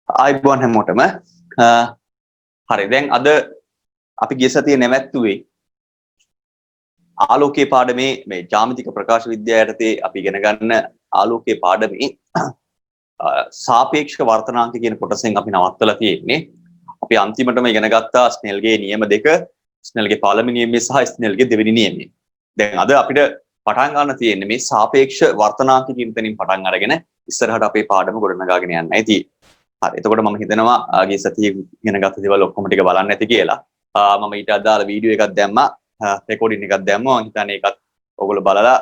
ආයිබෝන් හැමෝටම හරි දැන් අද අපි ගිය සතියේ නැවැත්තුවේ ආලෝකයේ පාඩමේ මේ ජ්‍යාමිතික ප්‍රකාශ විද්‍යාව යටතේ අපි ඉගෙන ගන්න ආලෝකයේ පාඩමේ සාපේක්ෂක වර්තනාංක කියන කොටසෙන් අපි නවත්තලා තියෙන්නේ. අපි අන්තිමටම ඉගෙන ගත්තා ස්නෙල්ගේ නියම දෙක, ස්නෙල්ගේ පළවෙනි නියමය සහ ස්නෙල්ගේ දෙවෙනි නියමය. දැන් අද අපිට පටන් ගන්න තියෙන්නේ මේ සාපේක්ෂ වර්තනාංක කියන තැනින් පටන් අරගෙන ඉස්සරහට අපේ පාඩම ගොඩනගාගෙන යන්නයි තියෙන්නේ. හරි එතකොට මම හිතනවා ආගේ සතියේ ඉගෙන ගත්ත දේවල් ඔක්කොම ටික බලන්න ඇති කියලා. මම ඊට අදාළ වීඩියෝ එකක් දැම්මා, රෙකෝඩින් එකක් දැම්මා. මම හිතන්නේ ඒකත් ඔයගොල්ලෝ බලලා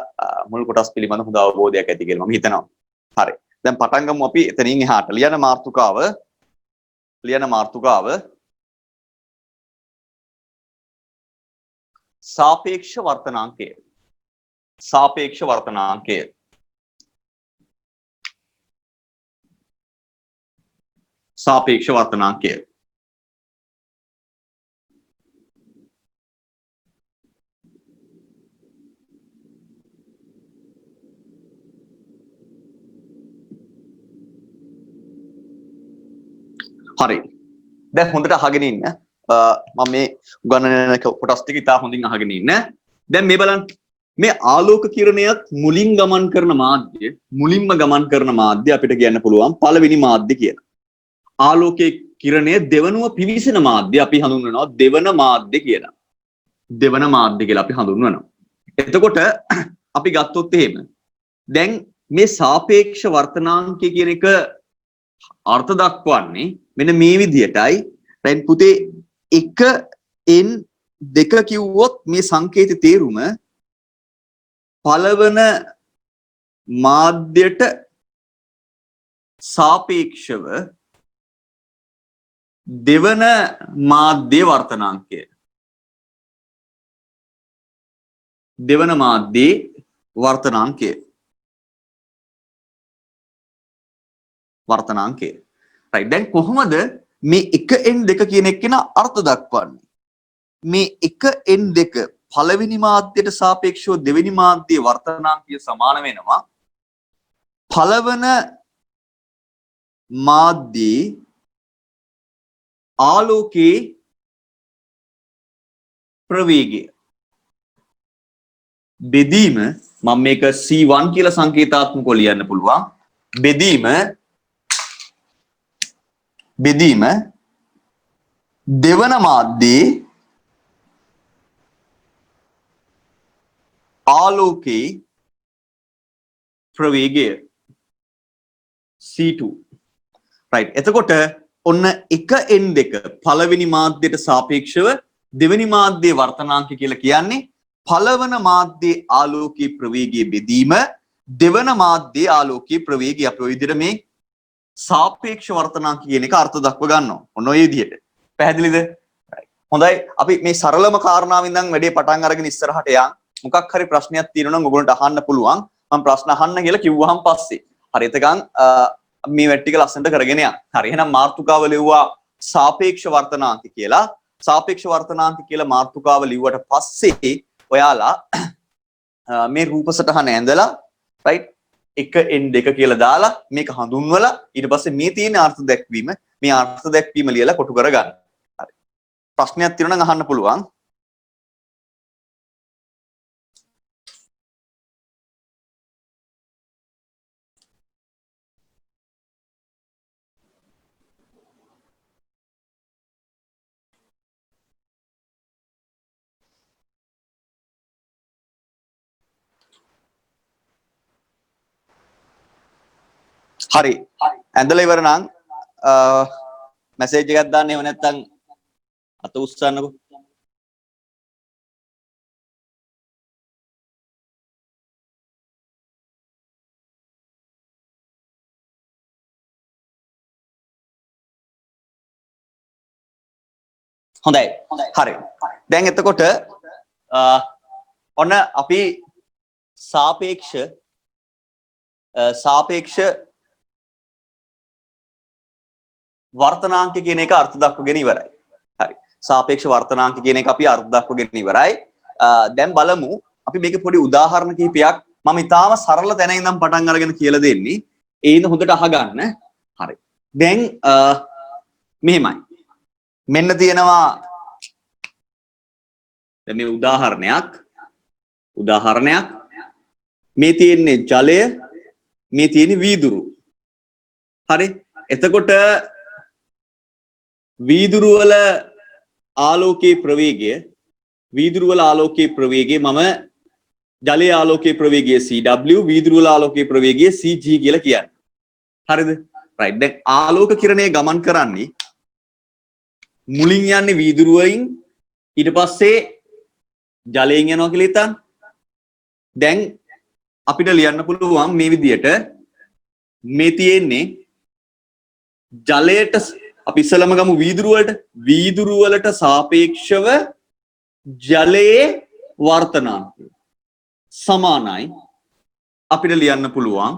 මුල් කොටස් පිළිබඳ හොඳ අවබෝධයක් ඇති කියලා මම හිතනවා. හරි. දැන් පටන් ගමු අපි එතනින් එහාට. ලියන මාතෘකාව සාපේක්ෂ වර්තනාංකය. සාපේක්ෂ වර්තනාංකය. सापेक्ष वर्तनांक හරි දැන් හොඳට අහගෙන ඉන්න මම මේ උගන්වන කොටස් ටික ඉතා හොඳින් අහගෙන ඉන්න. දැන් මේ බලන්න මේ ආලෝක කිරණයක් මුලින්ම ගමන් කරන මාධ්‍ය අපිට කියන්න පුළුවන් පළවෙනි මාධ්‍ය කියලා. ආලෝකයේ කිරණය දෙවනුව පිවිසෙන මාධ්‍ය අපි හඳුන්වනවා දෙවන මාධ්‍ය කියලා. දෙවන මාධ්‍ය කියලා අපි හඳුන්වනවා. එතකොට අපි ගත්තොත් එහෙම දැන් මේ සාපේක්ෂ වර්තනාංකය කියන එක අර්ථ දක්වන්නේ මෙන්න මේ විදිහටයි. දැන් පුතේ 1n 2 කිව්වොත් මේ සංකේතයේ තේරුම පළවන මාධ්‍යයට සාපේක්ෂව දෙවන මාධ්‍ය වර්තනාංකය. දෙවන මාධ්‍ය වර්තනාංකය. right දැන් කොහොමද මේ 1n2 කියන එක කියන අර්ථ දක්වන්නේ? මේ 1n2 පළවෙනි මාධ්‍යයට සාපේක්ෂව දෙවෙනි මාධ්‍ය වර්තනාංකය සමාන වෙනවා පළවන මාධ්‍යයේ ආලෝකයේ ප්‍රවේගය. බෙදීම මම මේක C1 කියලා සංකේතාත්මකව ලියන්න පුළුවන්. බෙදීම දෙවන මාධ්‍යයේ ආලෝකයේ ප්‍රවේගය C2 right එතකොට ඔන්න 1n2 පළවෙනි මාධ්‍යයට සාපේක්ෂව දෙවෙනි මාධ්‍යයේ වර්තනාංක කියලා කියන්නේ පළවන මාධ්‍යයේ ආලෝකයේ ප්‍රවේගයේ බෙදීම දෙවන මාධ්‍යයේ ආලෝකයේ ප්‍රවේගය. අපි ඔය විදිහට මේ සාපේක්ෂ වර්තනාංක කියන එක අර්ථ දක්ව ගන්නවා. ඔන්න ඔය විදිහට. පැහැදිලිද? හොඳයි. අපි මේ සරලම කාරණාවෙන් ඉඳන් වැඩේ පටන් අරගෙන ඉස්සරහට යන්. මොකක් හරි ප්‍රශ්නයක් තියෙනවා නම් ඔයගොල්ලන්ට අහන්න පුළුවන්. මම ප්‍රශ්න අහන්න කියලා කිව්වහම පස්සේ. හරි එතකන් මේ වැට් ටික ලස්සනට කරගෙන යන්න. හරි එහෙනම් මාතෘකාව ලිව්වා සාපේක්ෂ වර්තනාංක කියලා. සාපේක්ෂ වර්තනාංක කියලා මාතෘකාව ලිව්වට පස්සේ ඔයාලා මේ රූප සටහන ඇඳලා right 1n2 කියලා දාලා මේක හඳුන්වලා ඊට පස්සේ මේ තියෙන අර්ථ දැක්වීම මේ අර්ථ දැක්වීම ලියලා කොටු කරගන්න. හරි. ප්‍රශ්නයක් තියෙනවා නම් අහන්න පුළුවන්. හරි ඇඳලා ඉවර නම් මැසේජ් එකක් දාන්න. එහෙම නැත්නම් අත උස්සන්නකෝ. හොඳයි හරි දැන් එතකොට ඔන්න අපි සාපේක්ෂ වර්තනාංක කියන එක අර්ථ දක්වගෙන ඉවරයි. හරි. සාපේක්ෂ වර්තනාංක කියන එක අපි අර්ථ දක්වගෙන ඉවරයි. දැන් බලමු අපි මේක පොඩි උදාහරණ කිහිපයක් මම ඊටාම සරල තැන ඉඳන් පටන් අරගෙන කියලා දෙන්නේ. ඒ ඉඳ හොඳට අහගන්න. හරි. දැන් මෙහෙමයි. මෙන්න තියෙනවා දැන් මේ උදාහරණයක් මේ තියෙන්නේ ජලය මේ තියෙන්නේ වීදුරු. හරි. එතකොට වීදුරු වල ආලෝකයේ ප්‍රවේගය මම ජලයේ ආලෝකයේ ප්‍රවේගය CW වීදුරු වල ආලෝකයේ ප්‍රවේගය CG කියලා කියන්නේ. හරිද? right. දැන් ආලෝක කිරණය ගමන් කරන්නේ මුලින් යන්නේ වීදුරු වලින් ඊට පස්සේ ජලයෙන් යනවා කියලා හිතන්න. දැන් අපිට ලියන්න පුළුවන් මේ විදියට මේ තියෙන්නේ ජලයට අපි ඉස්සලම ගමු වීදුරු වලට සාපේක්ෂව ජලයේ වර්තනාංකය සමානයි අපිට ලියන්න පුළුවන්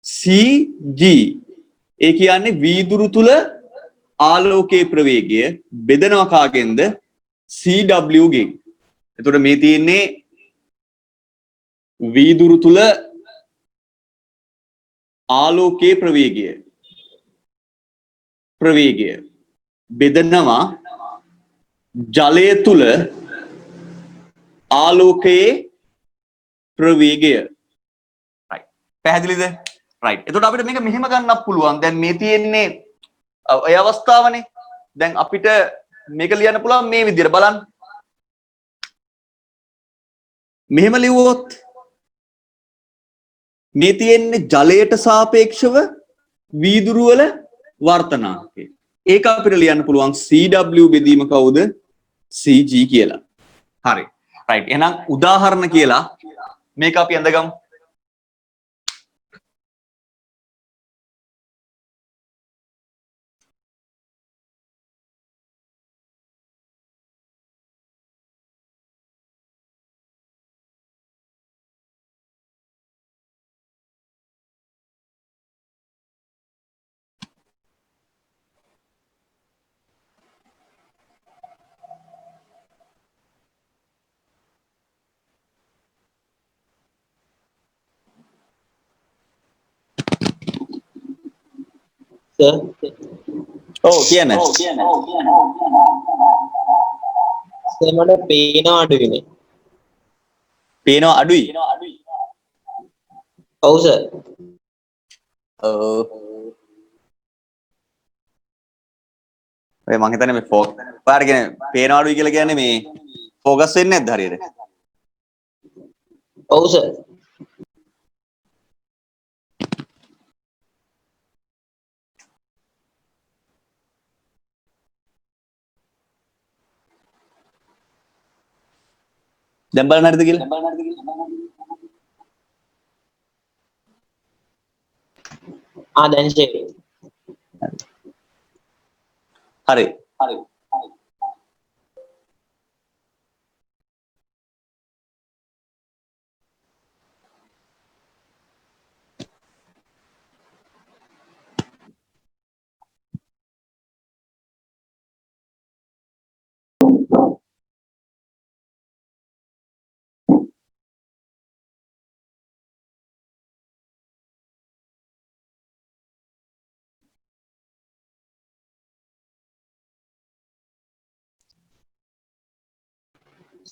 CG. ඒ කියන්නේ වීදුරු තුල ආලෝකයේ ප්‍රවේගය බෙදනවා කාගෙන්ද? CW ගෙන්. එතකොට මේ තියෙන්නේ වීදුරු තුල ආලෝකයේ ප්‍රවේගය බෙදනවා ජලය තුල ආලෝකයේ ප්‍රවේගය. right. පැහැදිලිද? right. එතකොට අපිට මේක මෙහෙම ගන්නත් පුළුවන්. දැන් මේ තියෙන්නේ ඔය අවස්ථාවනේ. දැන් අපිට මේක ලියන්න පුළුවන් මේ විදිහට බලන්න. මෙහෙම ලිව්වොත් මේ තියෙන්නේ ජලයට සාපේක්ෂව වීදුරු වල වර්තනාංකය. ඒක අපිට ලියන්න පුළුවන් CW බෙදීම කවුද? CG කියලා. හරි. right. එහෙනම් උදාහරණ කියලා මේක අපි අඳගමු. ඔව් කියන්නේ. සර් මට පේනවා අඩුයිනේ. පේනවා අඩුයි. ඔව් සර්. ඔය මං හිතන්නේ මේ පාර කියන්නේ පේනවා අඩුයි කියලා කියන්නේ මේ ફોකස් වෙන්නේ නැද්ද හරියට? ඔව් සර්. දැන් බලන්න හරිද කියලා? දැන් ෂේප්. හරි.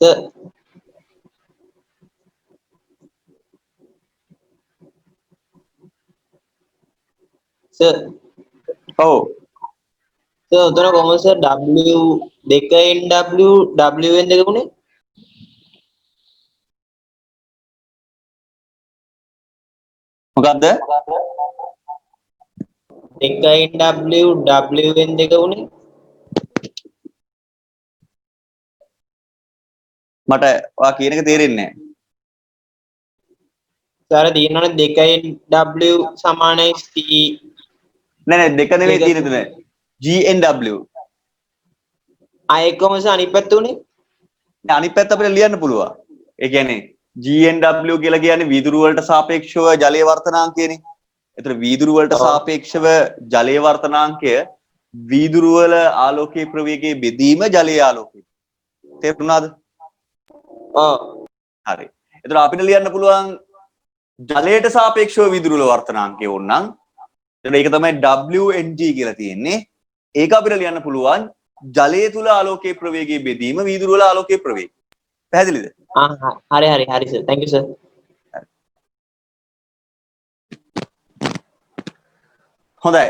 සර්. සර්. ඔව්. සර් උතන කොහොමද සර් W2NW WN දෙක උනේ? මොකද්ද? 2NW WN දෙක උනේ? මට ඔයා කියන එක තේරෙන්නේ සර් තියෙනවනේ 2NW සමානයි C. නෑ දෙක නෙවෙයි තියෙන්නේ. GNW. එකම සර් අනිත් පැත්ත උනේ? අනිත් පැත්ත අපිට ලියන්න පුළුවන්. ඒ කියන්නේ GNW කියලා කියන්නේ වීදුරු වලට සාපේක්ෂව ජලයේ වර්තනාංකයනේ. ඒතර වීදුරු වලට සාපේක්ෂව ජලයේ වර්තනාංකය වීදුරු වල ආලෝකයේ ප්‍රවේගයේ බෙදීම ජලයේ ආලෝකය. තේරුණාද? හරි. ඒතර අපිට ලියන්න පුළුවන් ජලයට සාපේක්ෂව වීදුරු වල වර්තනාංකය ඕනනම් ඒක තමයි WNG කියලා තියෙන්නේ. ඒක අපිට ලියන්න පුළුවන් ජලය තුල ආලෝකයේ ප්‍රවේගයේ බෙදීම වීදුරු වල ආලෝකයේ ප්‍රවේගය. පැහැදිලිද? හරි සර්. thank you sir. හොඳයි.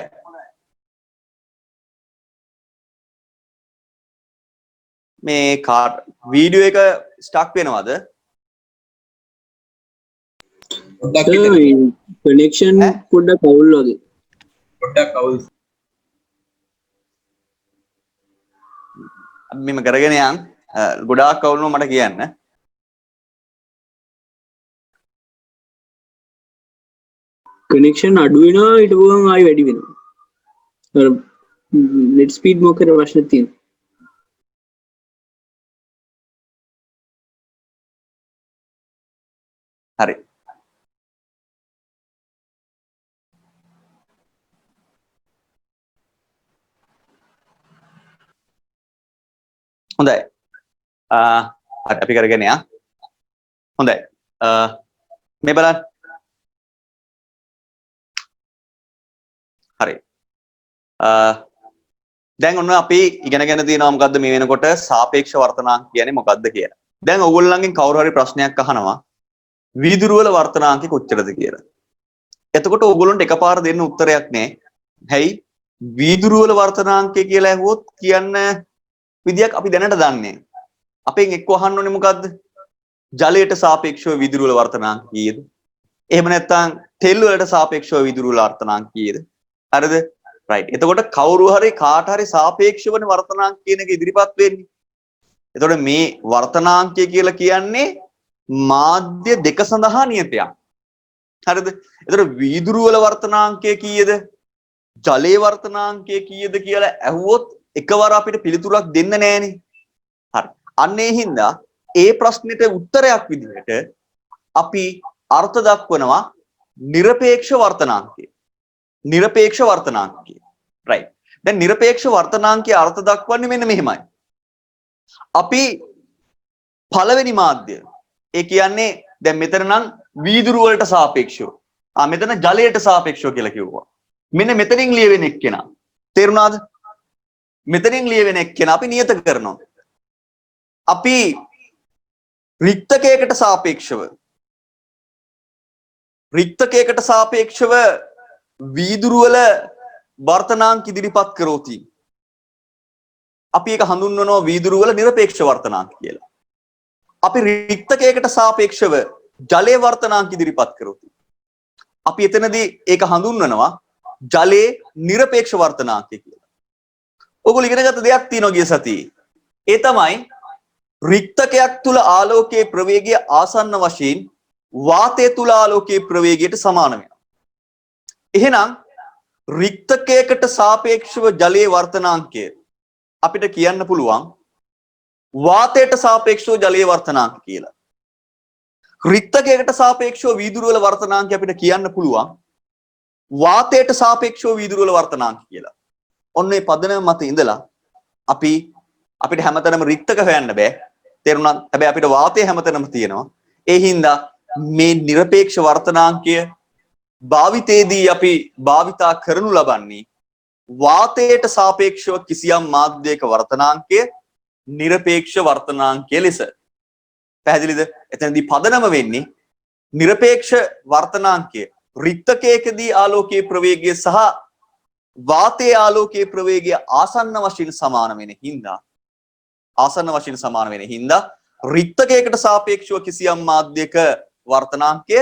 මේ කාට වීඩියෝ එක ස්ටක් වෙනවද? කනෙක්ෂන් පොඩ්ඩක් අවුල් වගේ. පොඩ්ඩක් අවුල්. අපි මෙම කරගෙන යන් ගොඩාක් අවුල් වුණා මට කියන්න. කනෙක්ෂන් අඩු වෙනවා ඊට පස්සේ ආයි වැඩි වෙනවා. අර නෙට් ස්පීඩ් මොකද ප්‍රශ්න තියෙන්නේ? හරි. හොඳයි. අපි කරගෙන යන්. හොඳයි. මේ බලන්න. හරි. දැන් ඔන්න අපි ඉගෙනගෙන තියෙනවා මොකද්ද මේ වෙනකොට සාපේක්ෂ වර්තනාංක කියන්නේ මොකද්ද කියලා. දැන් ඔයගොල්ලන්ගෙන් කවුරු හරි ප්‍රශ්නයක් අහනවා වීදුරු වල වර්තනාංක කොච්චරද කියලා. එතකොට ඔයගොල්ලන්ට එකපාර දෙන්න උත්තරයක් නැහැ. හැයි වීදුරු වල වර්තනාංකය කියලා ඇහුවොත් කියන්න විදියක් අපි දැනට දන්නේ. අපෙන් එක්ක අහන්න ඕනේ මොකද්ද? ජලයට සාපේක්ෂව වීදුරු වල වර්තනාංක කීයද? එහෙම නැත්නම් තෙල් වලට සාපේක්ෂව වීදුරු වල වර්තනාංක කීයද? හරිද? රයිට්. එතකොට කවුරු හරි කාට හරි සාපේක්ෂවනේ වර්තනාංක කියන එක ඉදිරිපත් වෙන්නේ. එතකොට මේ වර්තනාංකය කියලා කියන්නේ මාධ්‍ය දෙක සඳහා නියතයක්. හරිද? එතකොට වීදුරු වල වර්තනාංකය කීයද? ජලයේ වර්තනාංකය කීයද කියලා ඇහුවොත් එකවර අපිට පිළිතුරක් දෙන්න නෑනේ. හරි. අන්න ඒ හින්දා ඒ ප්‍රශ්නෙට උත්තරයක් විදිහට අපි අර්ථ දක්වනවා নিরপেক্ষ වර්තනාංකය. নিরপেক্ষ වර්තනාංකය. right. දැන් নিরপেক্ষ වර්තනාංකයේ අර්ථ දක්වන්නේ මෙන්න මෙහෙමයි. අපි පළවෙනි මාධ්‍ය ඒ කියන්නේ දැන් මෙතන නම් වීදුරු වලට සාපේක්ෂව මෙතන ජලයට සාපේක්ෂව කියලා කිව්වා. මෙන්න මෙතනින් ලියවෙන එක්කෙනා. තේරුණාද? මෙතනින් ලියවෙන එක්කෙනා අපි නියත කරනවා. අපි රික්තකයකට සාපේක්ෂව වීදුරු වල වර්තනාංක ඉදිරිපත් කරෝති. අපි ඒක හඳුන්වනවා වීදුරු වල নিরপেক্ষ වර්තනාංක කියලා. අපි රික්තකයකට සාපේක්ෂව ජලයේ වර්තනාංක ඉදිරිපත් කරෝති. අපි එතනදී ඒක හඳුන්වනවා ජලයේ নিরপেক্ষ වර්තනාංකය කියලා. ඔයගොල්ලෝ ඉගෙන ගත්ත දෙයක් තියෙනවා ගිය සතියේ. ඒ තමයි රික්තකයක් තුල ආලෝකයේ ප්‍රවේගය ආසන්න වශයෙන් වාතය තුල ආලෝකයේ ප්‍රවේගයට සමාන වෙනවා. එහෙනම් රික්තකයකට සාපේක්ෂව ජලයේ වර්තනාංකය අපිට කියන්න පුළුවන් වාතයට සාපේක්ෂව ජලයේ වර්තනාංක කියලා. රික්තකයකට සාපේක්ෂව වීදුරු වල වර්තනාංකය අපිට කියන්න පුළුවන් වාතයට සාපේක්ෂව වීදුරු වල වර්තනාංක කියලා. ඔන්න ඒ පදනම මත ඉඳලා අපිට හැමතැනම රික්තක හොයන්න බෑ. තේරුණාද? හැබැයි අපිට වාතය හැමතැනම තියෙනවා. ඒ හින්දා මේ নিরপেক্ষ වර්තනාංකය භාවිතයේදී අපි භාවිතා කරනු ලබන්නේ වාතයට සාපේක්ෂව කිසියම් මාධ්‍යයක වර්තනාංකය নিরপেক্ষ වර්තනාංකය ලෙස. පැහැදිලිද? එතනදී පදනම වෙන්නේ নিরপেক্ষ වර්තනාංකය රික්තකයකදී ආලෝකයේ ප්‍රවේගය සහ වාතයේ ආලෝකයේ ප්‍රවේගය ආසන්න වශයෙන් සමාන වෙන හින්දා රික්තකයකට සාපේක්ෂව කිසියම් මාධ්‍යයක වර්තනාංකය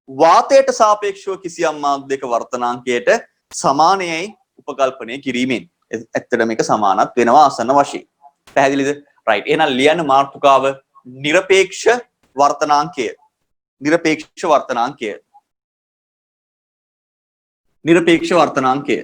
වාතයට සාපේක්ෂව කිසියම් මාධ්‍යයක වර්තනාංකයට සමානයයි උපකල්පනය කිරීමෙන්. ඇත්තට මේක සමානත් වෙනවා ආසන්න වශයෙන්. පැහැදිලිද? රයිට්. එහෙනම් ලියන්න මාතෘකාව নিরপেক্ষ වර්තනාංකය. নিরপেক্ষ වර්තනාංකය. নিরপেক্ষ වර්තනාංකය.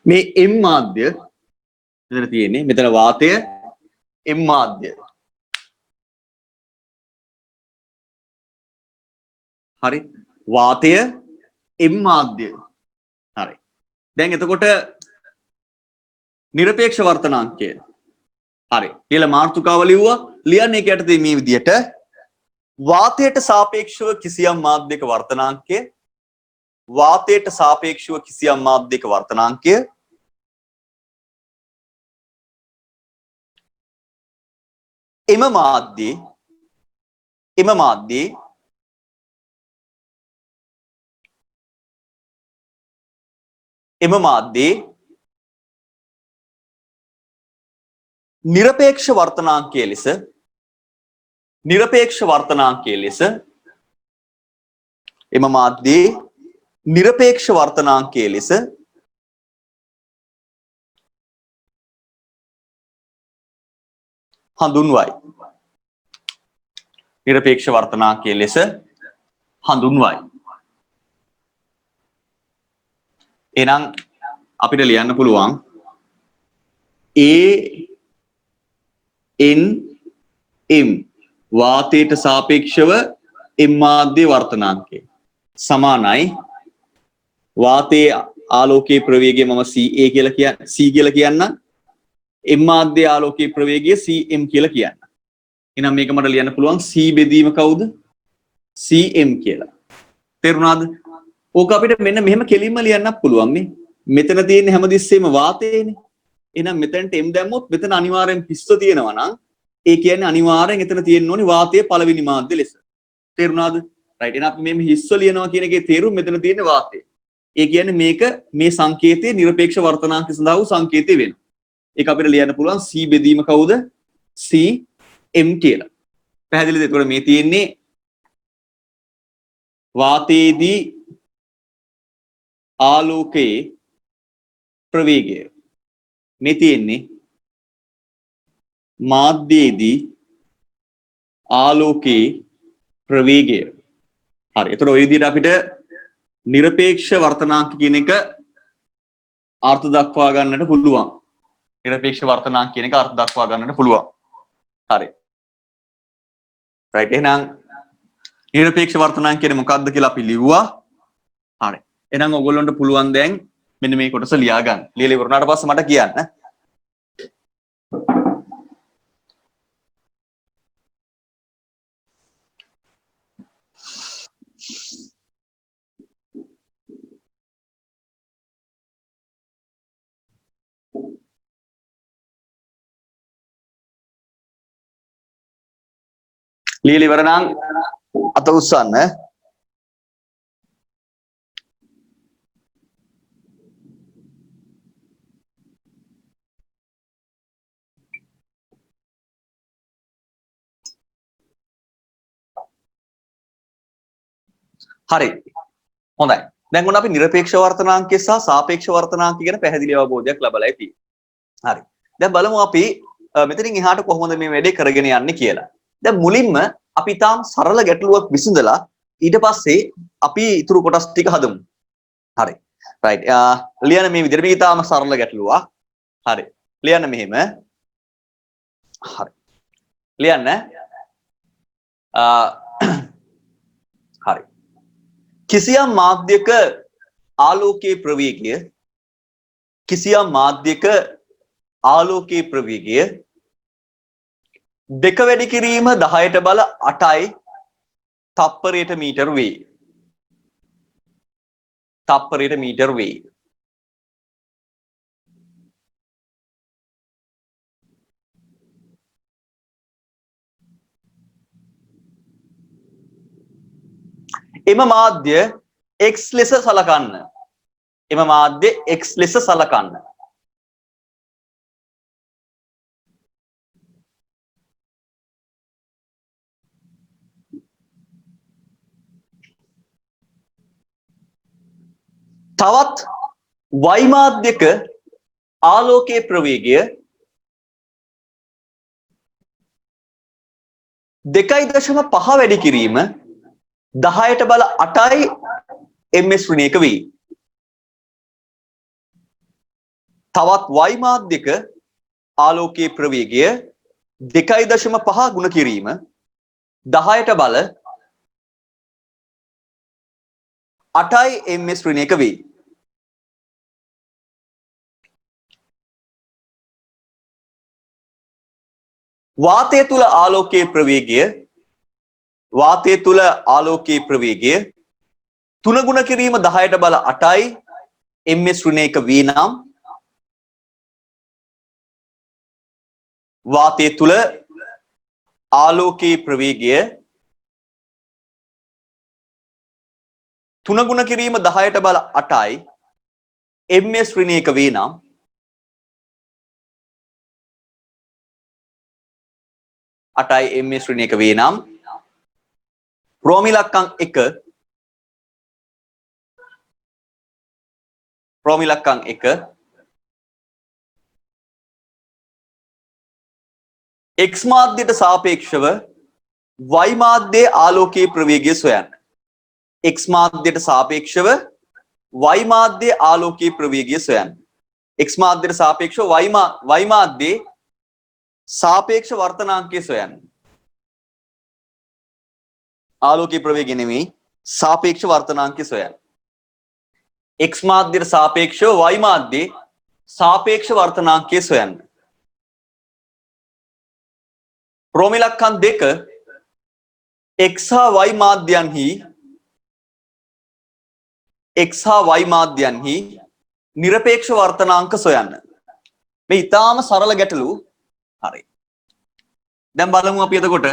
මේ M මාධ්‍ය මෙතන තියෙන්නේ. මෙතන වාතය M මාධ්‍ය. හරි. වාතය M මාධ්‍ය. හරි. දැන් එතකොට නිරපේක්ෂ වර්තනාංකය. හරි. කියලා මාතෘකාව ලිව්වා. ලියන්නේ ඒක යටතේ මේ විදිහට වාතයට සාපේක්ෂව කිසියම් මාධ්‍යයක වර්තනාංකය වාතයට සාපේක්ෂව කිසියම් මාධ්‍යයක වර්තනාංකය එම මාධ්‍යයේ නිරපේක්ෂ වර්තනාංකයේ ලෙස එම මාධ්‍යයේ නිරපේක්ෂ වර්තනාංකයේ ලෙස හඳුන්වයි. නිරපේක්ෂ වර්තනාංකයේ ලෙස හඳුන්වයි. එහෙනම් අපිට ලියන්න පුළුවන් ANM වාතයට සාපේක්ෂව M මාධ්‍ය වර්තනාංකය සමානයි වාතයේ ආලෝකයේ ප්‍රවේගය මම C කියලා කියන්න M මාධ්‍ය ආලෝකයේ ප්‍රවේගය CM කියලා කියන්න. එහෙනම් මේක මට ලියන්න පුළුවන් C බෙදීම කවුද? CM කියලා. තේරුණාද? ඕක අපිට මෙන්න මෙහෙම කෙලින්ම ලියන්නත් පුළුවන් නේ. මෙතන තියෙන්නේ හැමදෙස්සෙම වාතයනේ. එහෙනම් මෙතනට M දැම්මොත් මෙතන අනිවාර්යෙන් පිස්ස තියෙනවා නම් ඒ කියන්නේ අනිවාර්යෙන් එතන තියෙන්න ඕනේ වාතයේ පළවෙනි මාධ්‍ය ලෙස. තේරුණාද? රයිට්. එහෙනම් අපි මේ හිස්ව ලියනවා කියන එකේ තේරුම මෙතන තියෙන වාතය. ඒ කියන්නේ මේක මේ සංකේතයේ නිරපේක්ෂ වර්තනාංක සඳහා වූ සංකේතය වෙනවා. ඒක අපිට ලියන්න පුළුවන් C බෙදීම කවුද? CM කියලා. පැහැදිලිද? එතකොට මේ තියෙන්නේ වාතයේදී ආලෝකයේ ප්‍රවේගය. මේ තියෙන්නේ මාධ්‍යයේදී ආලෝකයේ ප්‍රවේගය. හරි. එතකොට ওই විදිහට අපිට නිරපේක්ෂ වර්තනාංක කියන එක අර්ථ දක්වා ගන්නට පුළුවන්. නිරපේක්ෂ වර්තනාංක කියන එක අර්ථ දක්වා ගන්නට පුළුවන්. හරි. රයිට්. එහෙනම් නිරපේක්ෂ වර්තනාංක කියන්නේ මොකක්ද කියලා අපි ලිව්වා. හරි. එහෙනම් ඔයගොල්ලන්ට පුළුවන් දැන් මෙන්න මේ කොටස ලියා ගන්න. ලියලා ඉවරනාට පස්සේ මට කියන්න. ලියලා ඉවර නම් අත උස්සන්න. හරි. හොඳයි. දැන් ඔන්න අපි නිරපේක්ෂ වර්තනාංකය සහ සාපේක්ෂ වර්තනාංකය ගැන පැහැදිලි අවබෝධයක් ලබලා ඇති. හරි. දැන් බලමු අපි මෙතනින් එහාට කොහොමද මේ වැඩේ කරගෙන යන්නේ කියලා. දැන් මුලින්ම අපි තාම සරල ගැටලුවක් විසඳලා ඊට පස්සේ අපි ඊතුරු කොටස් ටික හදමු. හරි. රයිට්. ලියන්න මේ විදිහට මේක තාම සරල ගැටලුවක්. හරි. ලියන්න මෙහෙම. හරි. ලියන්න. හරි. කිසියම් මාධ්‍යක ආලෝකයේ ප්‍රවේගය දෙක වැඩි කිරීම 10ට බල 8යි තප්පරයට මීටර වේ. එම මාධ්‍ය x ලෙස සලකන්න. තවත් y මාධ්‍යක ආලෝකයේ ප්‍රවේගය 2.5 වැඩි කිරීම 10ට බල 8යි ms ඍණයක වේ. තවත් y මාධ්‍යක ආලෝකයේ ප්‍රවේගය 2.5 ගුණ කිරීම 10ට බල 8යි ms ඍණයක වේ. වාතය තුල ආලෝකයේ ප්‍රවේගය 3 ගුණ කිරීම 10ට බල 8යි ms ඍණයක වේ නම් වාතය තුල ආලෝකයේ ප්‍රවේගය 3 ගුණ කිරීම 10ට බල 8යි ms ඍණයක වේ නම් ms ඍණයක වේ නම් ප්‍රෝමිලක්කම් 1 x මාධ්‍යයට සාපේක්ෂව y මාධ්‍යයේ ආලෝකයේ ප්‍රවේගය සොයන්න. x මාධ්‍යයට සාපේක්ෂව y මාධ්‍යයේ ආලෝකයේ ප්‍රවේගය සොයන්න. x මාධ්‍යයට සාපේක්ෂව y මාධ්‍යයේ සාපේක්ෂ වර්තනාංකය සොයන්න. ආලෝකයේ ප්‍රවේගය නෙමෙයි සාපේක්ෂ වර්තනාංකය සොයන්න. x මාධ්‍යයට සාපේක්ෂව y මාධ්‍යයේ සාපේක්ෂ වර්තනාංකය සොයන්න. ප්‍රෝමිලක්කම් 2 x හා y මාධ්‍යයන්හි නිරපේක්ෂ වර්තනාංක සොයන්න. මේ ඊටාම සරල ගැටලු. හරි. දැන් බලමු අපි එතකොට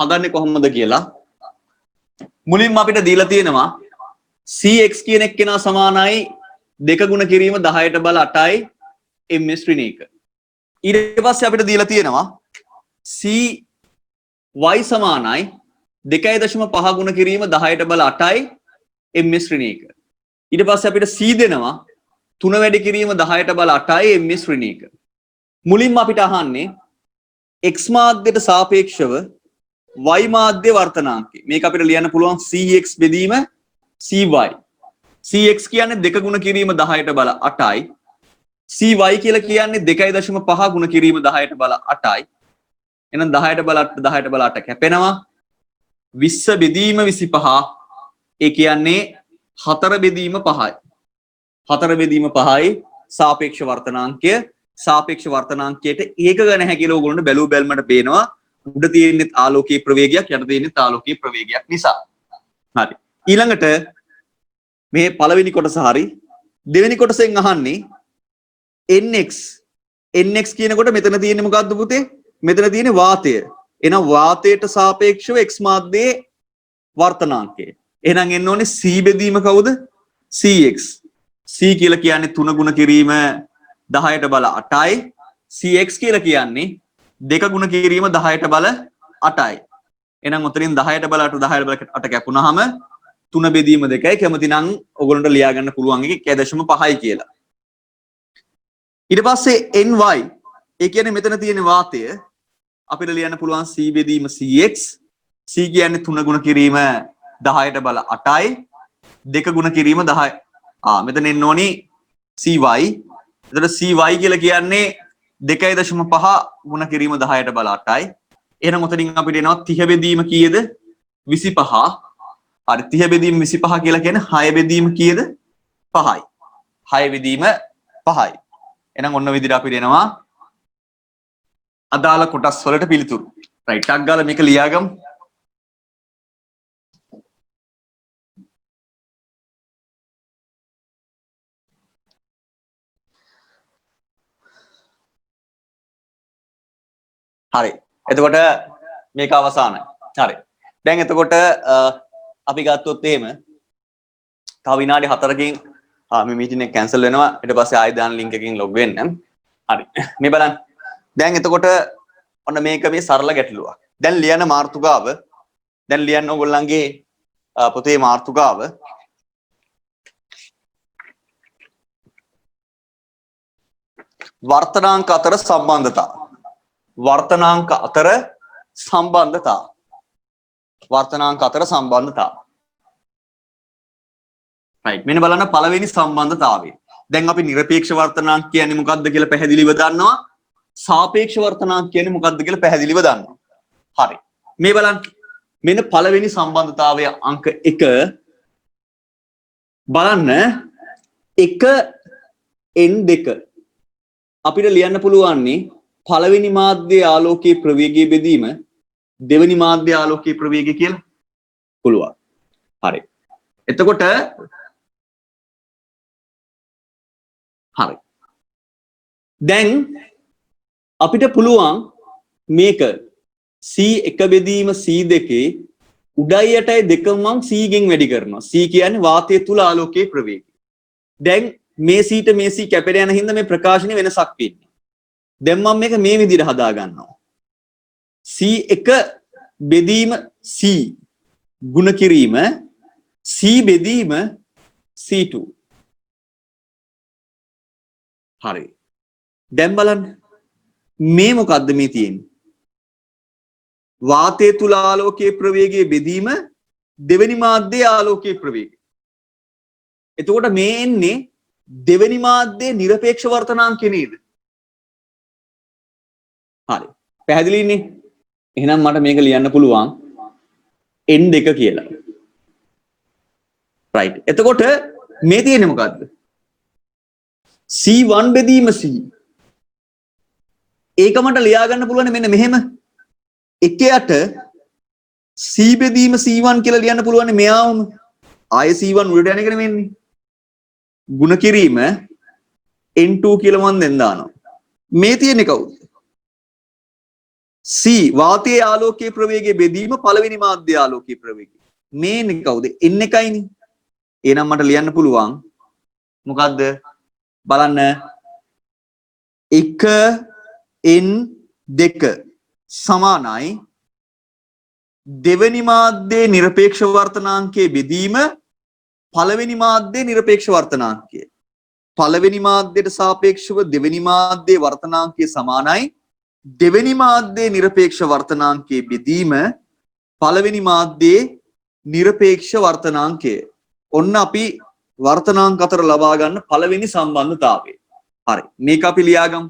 හදන්නේ කොහොමද කියලා. මුලින්ම අපිට දීලා තියෙනවා cx කියන එක්කෙනා සමානයි 2 ගුණ කිරීම 10ට බල 8යි ms ඍණයක. ඊට පස්සේ අපිට දීලා තියෙනවා cy සමානයි 2.5 ගුණ කිරීම 10ට බල 8යි ms ඍණයක. ඊට පස්සේ අපිට c දෙනවා 3 වැඩි කිරීම 10ට බල 8යි ms ඍණයක. මුලින්ම අපිට අහන්නේ x මාධ්‍යයට සාපේක්ෂව y මාධ්‍ය වර්තනාංකය. මේක අපිට ලියන්න පුළුවන් cx බෙදීම cy. cx කියන්නේ 2 ගුණ කිරීම 10ට බල 8යි. cy කියලා කියන්නේ 2.5 ගුණ කිරීම 10ට බල 8යි. එහෙනම් 10ට බල 8 කැපෙනවා. 20 බෙදීම 25. ඒ කියන්නේ 4 බෙදීම 5යි. 4 බෙදීම 5යි සාපේක්ෂ වර්තනාංකය. සාපේක්ෂ වර්තනාංකයට ඒක ගන්න නැහැ කියලා ඕගොල්ලන්ට බැලුව බැලමට පේනවා. උඩ තියෙන්නේ ආලෝකීය ප්‍රවේගයක් යට තියෙන්නේ ආලෝකීය ප්‍රවේගයක් නිසා. හරි. ඊළඟට මේ පළවෙනි කොටස හරි දෙවෙනි කොටසෙන් අහන්නේ nx කියනකොට මෙතන තියෙන්නේ මොකද්ද පුතේ? මෙතන තියෙන්නේ වාතය. එහෙනම් වාතයට සාපේක්ෂව x මාධ්‍යයේ වර්තනාංකය. එහෙනම් එන්න ඕනේ c බෙදීම කවුද? cx. c කියලා කියන්නේ 3 ගුණ කිරීම 10ට බල 8යි. cx කියලා කියන්නේ 2 ගුණ කිරීම 10ට බල 8යි. එහෙනම් උතරින් 10ට බල 8 10ට බල 8 කැපුණාම 3 බෙදීම 2යි. කැමති නම් ඔයගොල්ලන්ට ලියා ගන්න පුළුවන් එක 1.5යි කියලා. ඊට පස්සේ ny ඒ කියන්නේ මෙතන තියෙන වාතය අපිට ලියන්න පුළුවන් c බෙදීම cx. c කියන්නේ 3 ගුණ කිරීම 10ට බල 8යි. 2 ගුණ කිරීම 10යි. මෙතන එන්න ඕනි cy. එතකොට cy කියලා කියන්නේ 2.5 ගුණ කිරීම 10ට බල 8යි. එහෙනම් උතනින් අපිට එනවා 30 බෙදීම කීයද? 25. හරි 30 බෙදීම 25 කියලා කියන්නේ 6 බෙදීම කීයද? 5යි. 6 බෙදීම 5යි. එහෙනම් ඔන්න විදිහට අපිට එනවා අදාළ කොටස් වලට පිළිතුරු. රයිට් ටක් ගාලා මේක ලියාගමු. හරි. එතකොට මේක අවසానයි. හරි. දැන් එතකොට අපි ගත්තොත් එහෙම තව විනාඩි 4කින් මේ මීටින් එක කැන්සල් වෙනවා. ඊට පස්සේ ආයෙ දාන ලින්ක් එකකින් ලොග් වෙන්න. හරි. මේ බලන්න. දැන් එතකොට ඔන්න මේක මේ සරල ගැටලුවක්. දැන් ලියන මාතෘකාව දැන් ලියන්න ඕගොල්ලන්ගේ පොතේ මාතෘකාව වර්තනාංක අතර සම්බන්ධතා. වර්තනාංක අතර සම්බන්ධතා. වර්තනාංක අතර සම්බන්ධතා. right මෙන්න බලන්න පළවෙනි සම්බන්ධතාවය. දැන් අපි නිරපේක්ෂ වර්තනාංක කියන්නේ මොකක්ද කියලා පැහැදිලිව දන්නවා. සාපේක්ෂ වර්තනාංක කියන්නේ මොකක්ද කියලා පැහැදිලිව දන්නවා. හරි. මේ බලන්න. මෙන්න පළවෙනි සම්බන්ධතාවය අංක 1 බලන්න 1n2 අපිට ලියන්න පුළුවන්නේ පළවෙනි මාධ්‍යයේ ආලෝකයේ ප්‍රවේගය බෙදීම දෙවෙනි මාධ්‍යයේ ආලෝකයේ ප්‍රවේගය කියලා පුළුවන්. හරි. එතකොට හරි. දැන් අපිට පුළුවන් මේක C1 බෙදීම C2 උඩයි යටයි දෙකම මම C ගෙන් වැඩි කරනවා. C කියන්නේ වාතය තුල ආලෝකයේ ප්‍රවේගය. දැන් මේ C ට මේ C කැපෙලා යන හින්දා මේ ප්‍රකාශනයේ වෙනසක් වෙන්නේ. දැන් මම මේක මේ විදිහට හදා ගන්නවා. C1 බෙදීම C ගුණ කිරීම C බෙදීම C2. හරි. දැන් බලන්න මේ මොකද්ද මේ තියෙන්නේ? වාතය තුල ආලෝකයේ ප්‍රවේගයේ බෙදීම දෙවෙනි මාධ්‍යයේ ආලෝකයේ ප්‍රවේගය. එතකොට මේ එන්නේ දෙවෙනි මාධ්‍යයේ නිරපේක්ෂ වර්තනාංකය නේද? හරි. පැහැදිලිනේ? එහෙනම් මට මේක ලියන්න පුළුවන් n2 කියලා. right. එතකොට මේ තියෙන්නේ මොකද්ද? C1 බෙදීම C. ඒක මට ලියා ගන්න පුළුවන් මෙන්න මෙහෙම. එකයට C බෙදීම C1 කියලා ලියන්න පුළුවන් මෙයාවම. ආයේ C1 උඩට යන එක නෙමෙන්නේ. ගුණ කිරීම n2 කියලා මම දැන් දානවා. මේ තියෙන්නේ කවුද? C වාතයේ ආලෝකයේ ප්‍රවේගයේ බෙදීම පළවෙනි මාධ්‍යයේ ආලෝකයේ ප්‍රවේගය. මේන්නේ කවුද? n1යිනේ. එහෙනම් මට ලියන්න පුළුවන් මොකද්ද? බලන්න 1n2 සමානයි දෙවෙනි මාධ්‍යයේ නිරපේක්ෂ වර්තනාංකයේ බෙදීම පළවෙනි මාධ්‍යයේ නිරපේක්ෂ වර්තනාංකය. පළවෙනි මාධ්‍යයට සාපේක්ෂව දෙවෙනි මාධ්‍යයේ වර්තනාංකය සමානයි දෙවෙනි මාධ්‍යයේ නිරපේක්ෂ වර්තනාංකයේ බෙදීම පළවෙනි මාධ්‍යයේ නිරපේක්ෂ වර්තනාංකය. ඔන්න අපි වර්තනාංක අතර ලබා ගන්න පළවෙනි සම්බන්ධතාවය. හරි. මේක අපි ලියාගමු.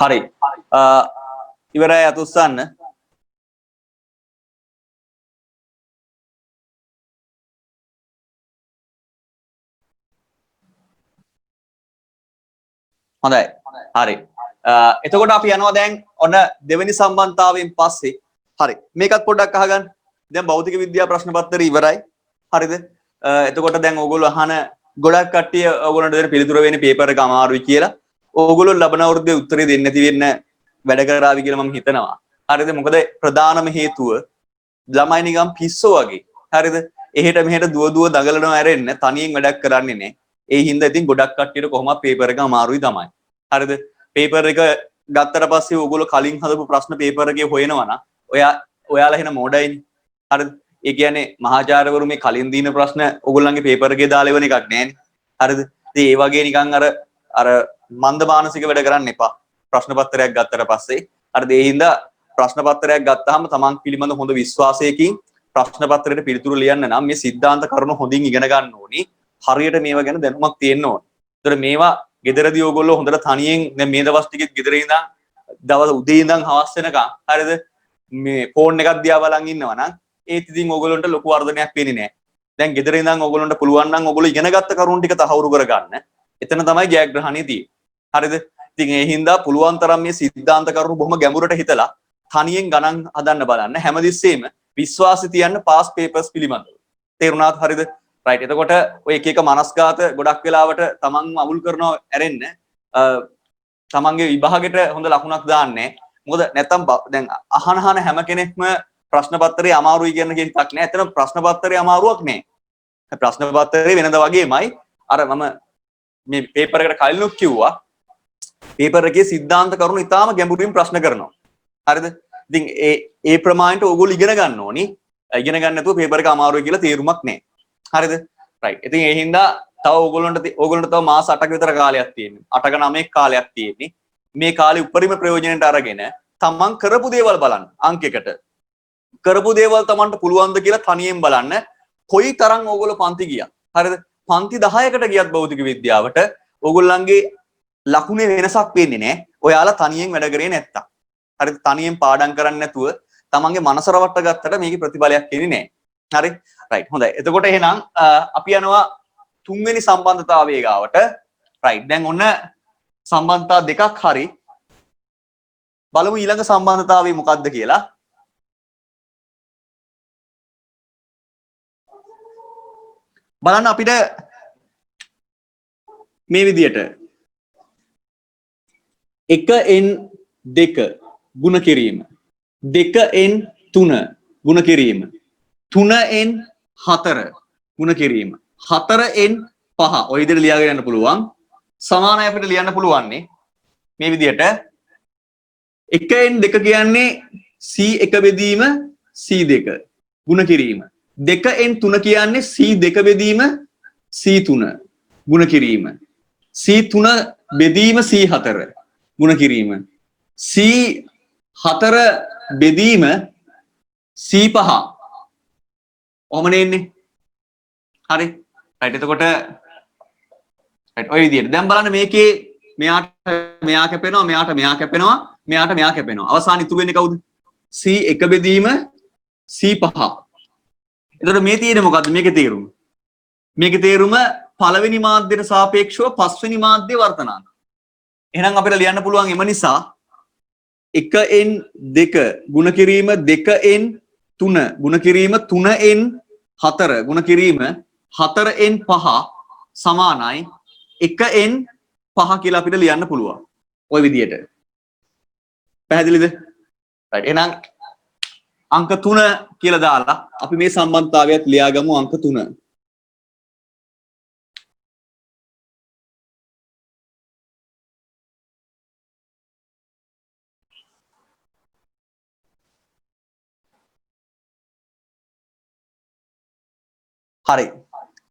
හරි. ඉවරයි අත උස්සන්න. හොඳයි. හරි. එතකොට අපි යනවා දැන් ඔන්න දෙවෙනි සම්බන්ධතාවයෙන් පස්සේ. හරි. මේකත් පොඩ්ඩක් අහගන්න. දැන් භෞතික විද්‍යා ප්‍රශ්න පත්‍රය ඉවරයි. හරිද? එතකොට දැන් ඕගොල්ලෝ අහන ගොඩක් කට්ටිය ඕගොල්ලන්ට දෙන පිළිතුර වෙන්නේ පේපර් එක අමාරුයි කියලා. ඕගොල්ලෝ ලබන අවුරුද්දේ උත්තරේ දෙන්නේ නැති වෙන්න වැඩ කරාවි කියලා මම හිතනවා. හරිද? මොකද ප්‍රධානම හේතුව ළමයි නිකන් පිස්සෝ වගේ. හරිද? එහෙට මෙහෙට දුව දුව දඟලනවා ඇරෙන්න තනියෙන් වැඩක් කරන්නේ නැහැ. ඒ හින්දා ඉතින් ගොඩක් කට්ටියට කොහොමද පේපර් එක අමාරුයි තමයි. හරිද? පේපර් එක ගත්තට පස්සේ ඕගොල්ලෝ කලින් හදපු ප්‍රශ්න පේපර් එකේ හොයනවා නම් ඔයාලා එහෙන මොඩයිනේ. හරිද? ඒ කියන්නේ මහාචාර්යවරු මේ කලින් දින ප්‍රශ්න ඕගොල්ලන්ගේ පේපර් එකේ දාලා එවන එකක් නෑනේ. හරිද? ඉතින් ඒ වගේ නිකන් අර මන්ද මානසික වැඩ කරන්න එපා. ප්‍රශ්න පත්‍රයක් ගත්තට පස්සේ හරිද? ඒ හින්දා ප්‍රශ්න පත්‍රයක් ගත්තාම තමන් පිළිබඳ හොඳ විශ්වාසයකින් ප්‍රශ්න පත්‍රයට පිළිතුරු ලියන්න නම් මේ සිද්ධාන්ත කරුණු හොඳින් ඉගෙන ගන්න ඕනි. හරියට මේවා ගැන දැනුමක් තියෙන්න ඕනේ. ඒතර මේවා ගෙදරදී ඕගොල්ලෝ හොඳට තනියෙන් දැන් මේ දවස් ටිකෙත් ගෙදර ඉඳන් දවස් උදේ ඉඳන් හවස වෙනකන් හරිද මේ ෆෝන් එකක් දිහා බලන් ඉන්නවා නම් ඒත් ඉතින් ඕගොල්ලන්ට ලොකු වර්ධනයක් වෙන්නේ නැහැ. දැන් ගෙදර ඉඳන් ඕගොල්ලන්ට පුළුවන් නම් ඕගොල්ලෝ ඉගෙනගත්ත කරුණු ටික තහවුරු කරගන්න. එතන තමයි ජයග්‍රහණය තියෙන්නේ. හරිද? ඉතින් ඒ හින්දා පුළුවන් තරම් මේ සිද්ධාන්ත කරුණු බොහොම ගැඹුරට හිතලා තනියෙන් ගණන් හදන්න බලන්න. හැමතිස්සෙම විශ්වාසය තියන්න පාස් පේපර්ස් පිළිබඳව. තේරුණාද? හරිද? right එතකොට ඔය එක එක මනස්ගාත ගොඩක් වෙලාවට තමන්ම අවුල් කරනවා ඇරෙන්න තමන්ගේ විභාගෙට හොඳ ලකුණක් දාන්නේ මොකද නැත්තම් දැන් අහන හැම කෙනෙක්ම ප්‍රශ්න පත්‍රය අමාරුයි කියන එකක් නෑ. ඇත්තටම ප්‍රශ්න පත්‍රය අමාරුවක් නෑ. ප්‍රශ්න පත්‍රය වෙනද වගේමයි අර මම මේ පේපර් එකට කලිනුත් කිව්වා පේපර් එකේ සිද්ධාන්ත කරුණු ඉතාම ගැඹුරින් ප්‍රශ්න කරනවා. හරිද? ඉතින් ඒ ප්‍රමාණයට ඕගොල්ලෝ ඉගෙන ගන්න ඕනි. ඉගෙන ගන්න නැතුව පේපර් එක අමාරුයි කියලා තීරුමක් නෑ. හරිද? රයිට්. ඉතින් ඒ හින්දා තව ඕගොල්ලන්ට තව මාස 8ක විතර කාලයක් තියෙනවා. 8ක 9ක කාලයක් තියෙන්නේ. මේ කාලේ උපරිම ප්‍රයෝජනෙට අරගෙන තමන් කරපු දේවල් බලන්න. අංකයකට කරපු දේවල් තමන්ට පුළුවන්ද කියලා තනියෙන් බලන්න. කොයි තරම් ඕගොල්ලෝ පන්ති ගියා. හරිද? පන්ති 10කට ගියත් භෞතික විද්‍යාවට ඕගොල්ලන්ගේ ලකුණේ වෙනසක් වෙන්නේ නැහැ. ඔයාලා තනියෙන් වැඩ කරේ නැත්තම්. හරිද? තනියෙන් පාඩම් කරන්නේ නැතුව තමන්ගේ මනස රවට්ට ගත්තට මේකේ ප්‍රතිඵලයක් එන්නේ නැහැ. හරි? රයිට්. හොඳයි. එතකොට එහෙනම් අපි යනවා තුන්වෙනි සම්බන්ධතාවයේ ගාවට. රයිට්. දැන් ඔන්න සම්බන්ධතා දෙකක් හරි. බලමු ඊළඟ සම්බන්ධතාවය මොකක්ද කියලා. බලන්න අපිට මේ විදියට 1n2 ගුණ කිරීම 2n3 ගුණ කිරීම 3n4 ගුණ කිරීම 4n5 ඔය විදිහට ලියාගෙන යන්න පුළුවන් සමානයි අපිට ලියන්න පුළුවන්නේ මේ විදිහට 1n2 කියන්නේ c1 බෙදීම c2 ගුණ කිරීම 2n3 කියන්නේ c2 බෙදීම c3 ගුණ කිරීම c3 බෙදීම c4 ගුණ කිරීම c4 බෙදීම c5 ඔහමනේ එන්නේ හරි රයිට් එතකොට රයිට් ඔය විදිහට දැන් බලන්න මේකේ මෙයාට මෙයා කැපෙනවා මෙයාට මෙයා කැපෙනවා මෙයාට මෙයා කැපෙනවා අවසාන ඉතුරු වෙන්නේ කවුද c1 බෙදීම c5 එතකොට මේ තියෙන්නේ මොකද්ද මේකේ තේරුම මේකේ තේරුම පළවෙනි මාධ්‍යයට සාපේක්ෂව පස්වෙනි මාධ්‍ය වර්තනාංක එහෙනම් අපිට ලියන්න පුළුවන් එම නිසා 1n2 ගුණ කිරීම 2n3 ගුණ කිරීම 3n4 ගුණ කිරීම 4n5 සමානයි 1n5 කියලා අපිට ලියන්න පුළුවන් ওই විදියට පැහැදිලිද right එහෙනම් අංක 3 කියලා දාලා අපි මේ සම්බන්ධතාවයත් ලියාගමු අංක 3 හරි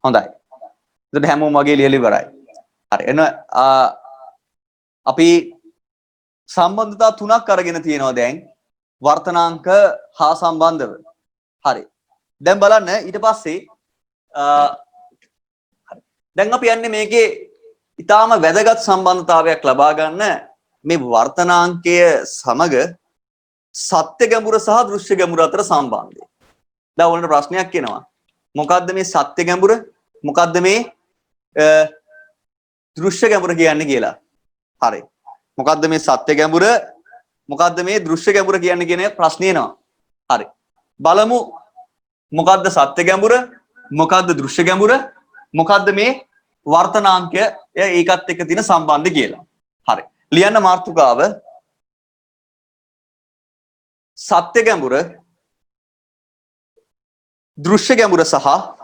හොඳයි එතකොට හැමෝම වගේ ලියලා ඉවරයි හරි එන අපි සම්බන්ධතා තුනක් අරගෙන තියෙනවා දැන් වර්තනාංක හා සම්බන්ධව හරි දැන් බලන්න ඊට පස්සේ දැන් අපි යන්නේ මේකේ ඊටාම වැදගත් සම්බන්ධතාවයක් ලබා ගන්න මේ වර්තනාංකය සමග සත්‍ය ගැඹුර සහ දෘශ්‍ය ගැඹුර අතර සම්බන්ධය දැන් ඔයාලට ප්‍රශ්නයක් එනවා මොකද්ද මේ සත්‍ය ගැඹුර මොකද්ද මේ දෘශ්‍ය ගැඹුර කියන්නේ කියලා හරි මොකද්ද මේ සත්‍ය ගැඹුර මොකද්ද මේ දෘශ්‍ය ගැඹුර කියන්නේ කියන ප්‍රශ්නේ එනවා හරි බලමු මොකද්ද සත්‍ය ගැඹුර මොකද්ද දෘශ්‍ය ගැඹුර මොකද්ද මේ වර්තනාංකය ඒකත් එක්ක තියෙන සම්බන්ධය කියලා හරි ලියන්න මාතෘකාව සත්‍ය ගැඹුර දෘශ්‍ය ගැඹුර සහ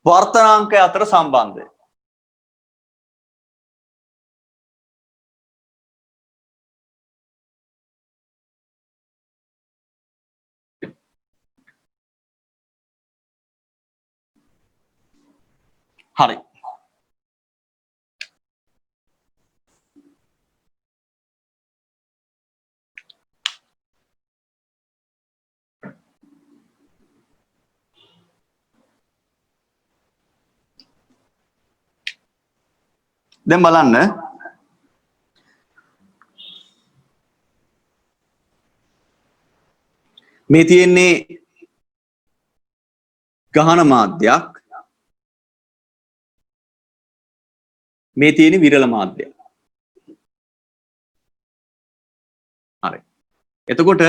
වර්තනාංකය අතර සම්බන්ධය හරි දැන් බලන්න මේ තියෙන්නේ ගහන මාධ්‍යයක් මේ තියෙන්නේ විරල මාධ්‍යයක් හරි එතකොට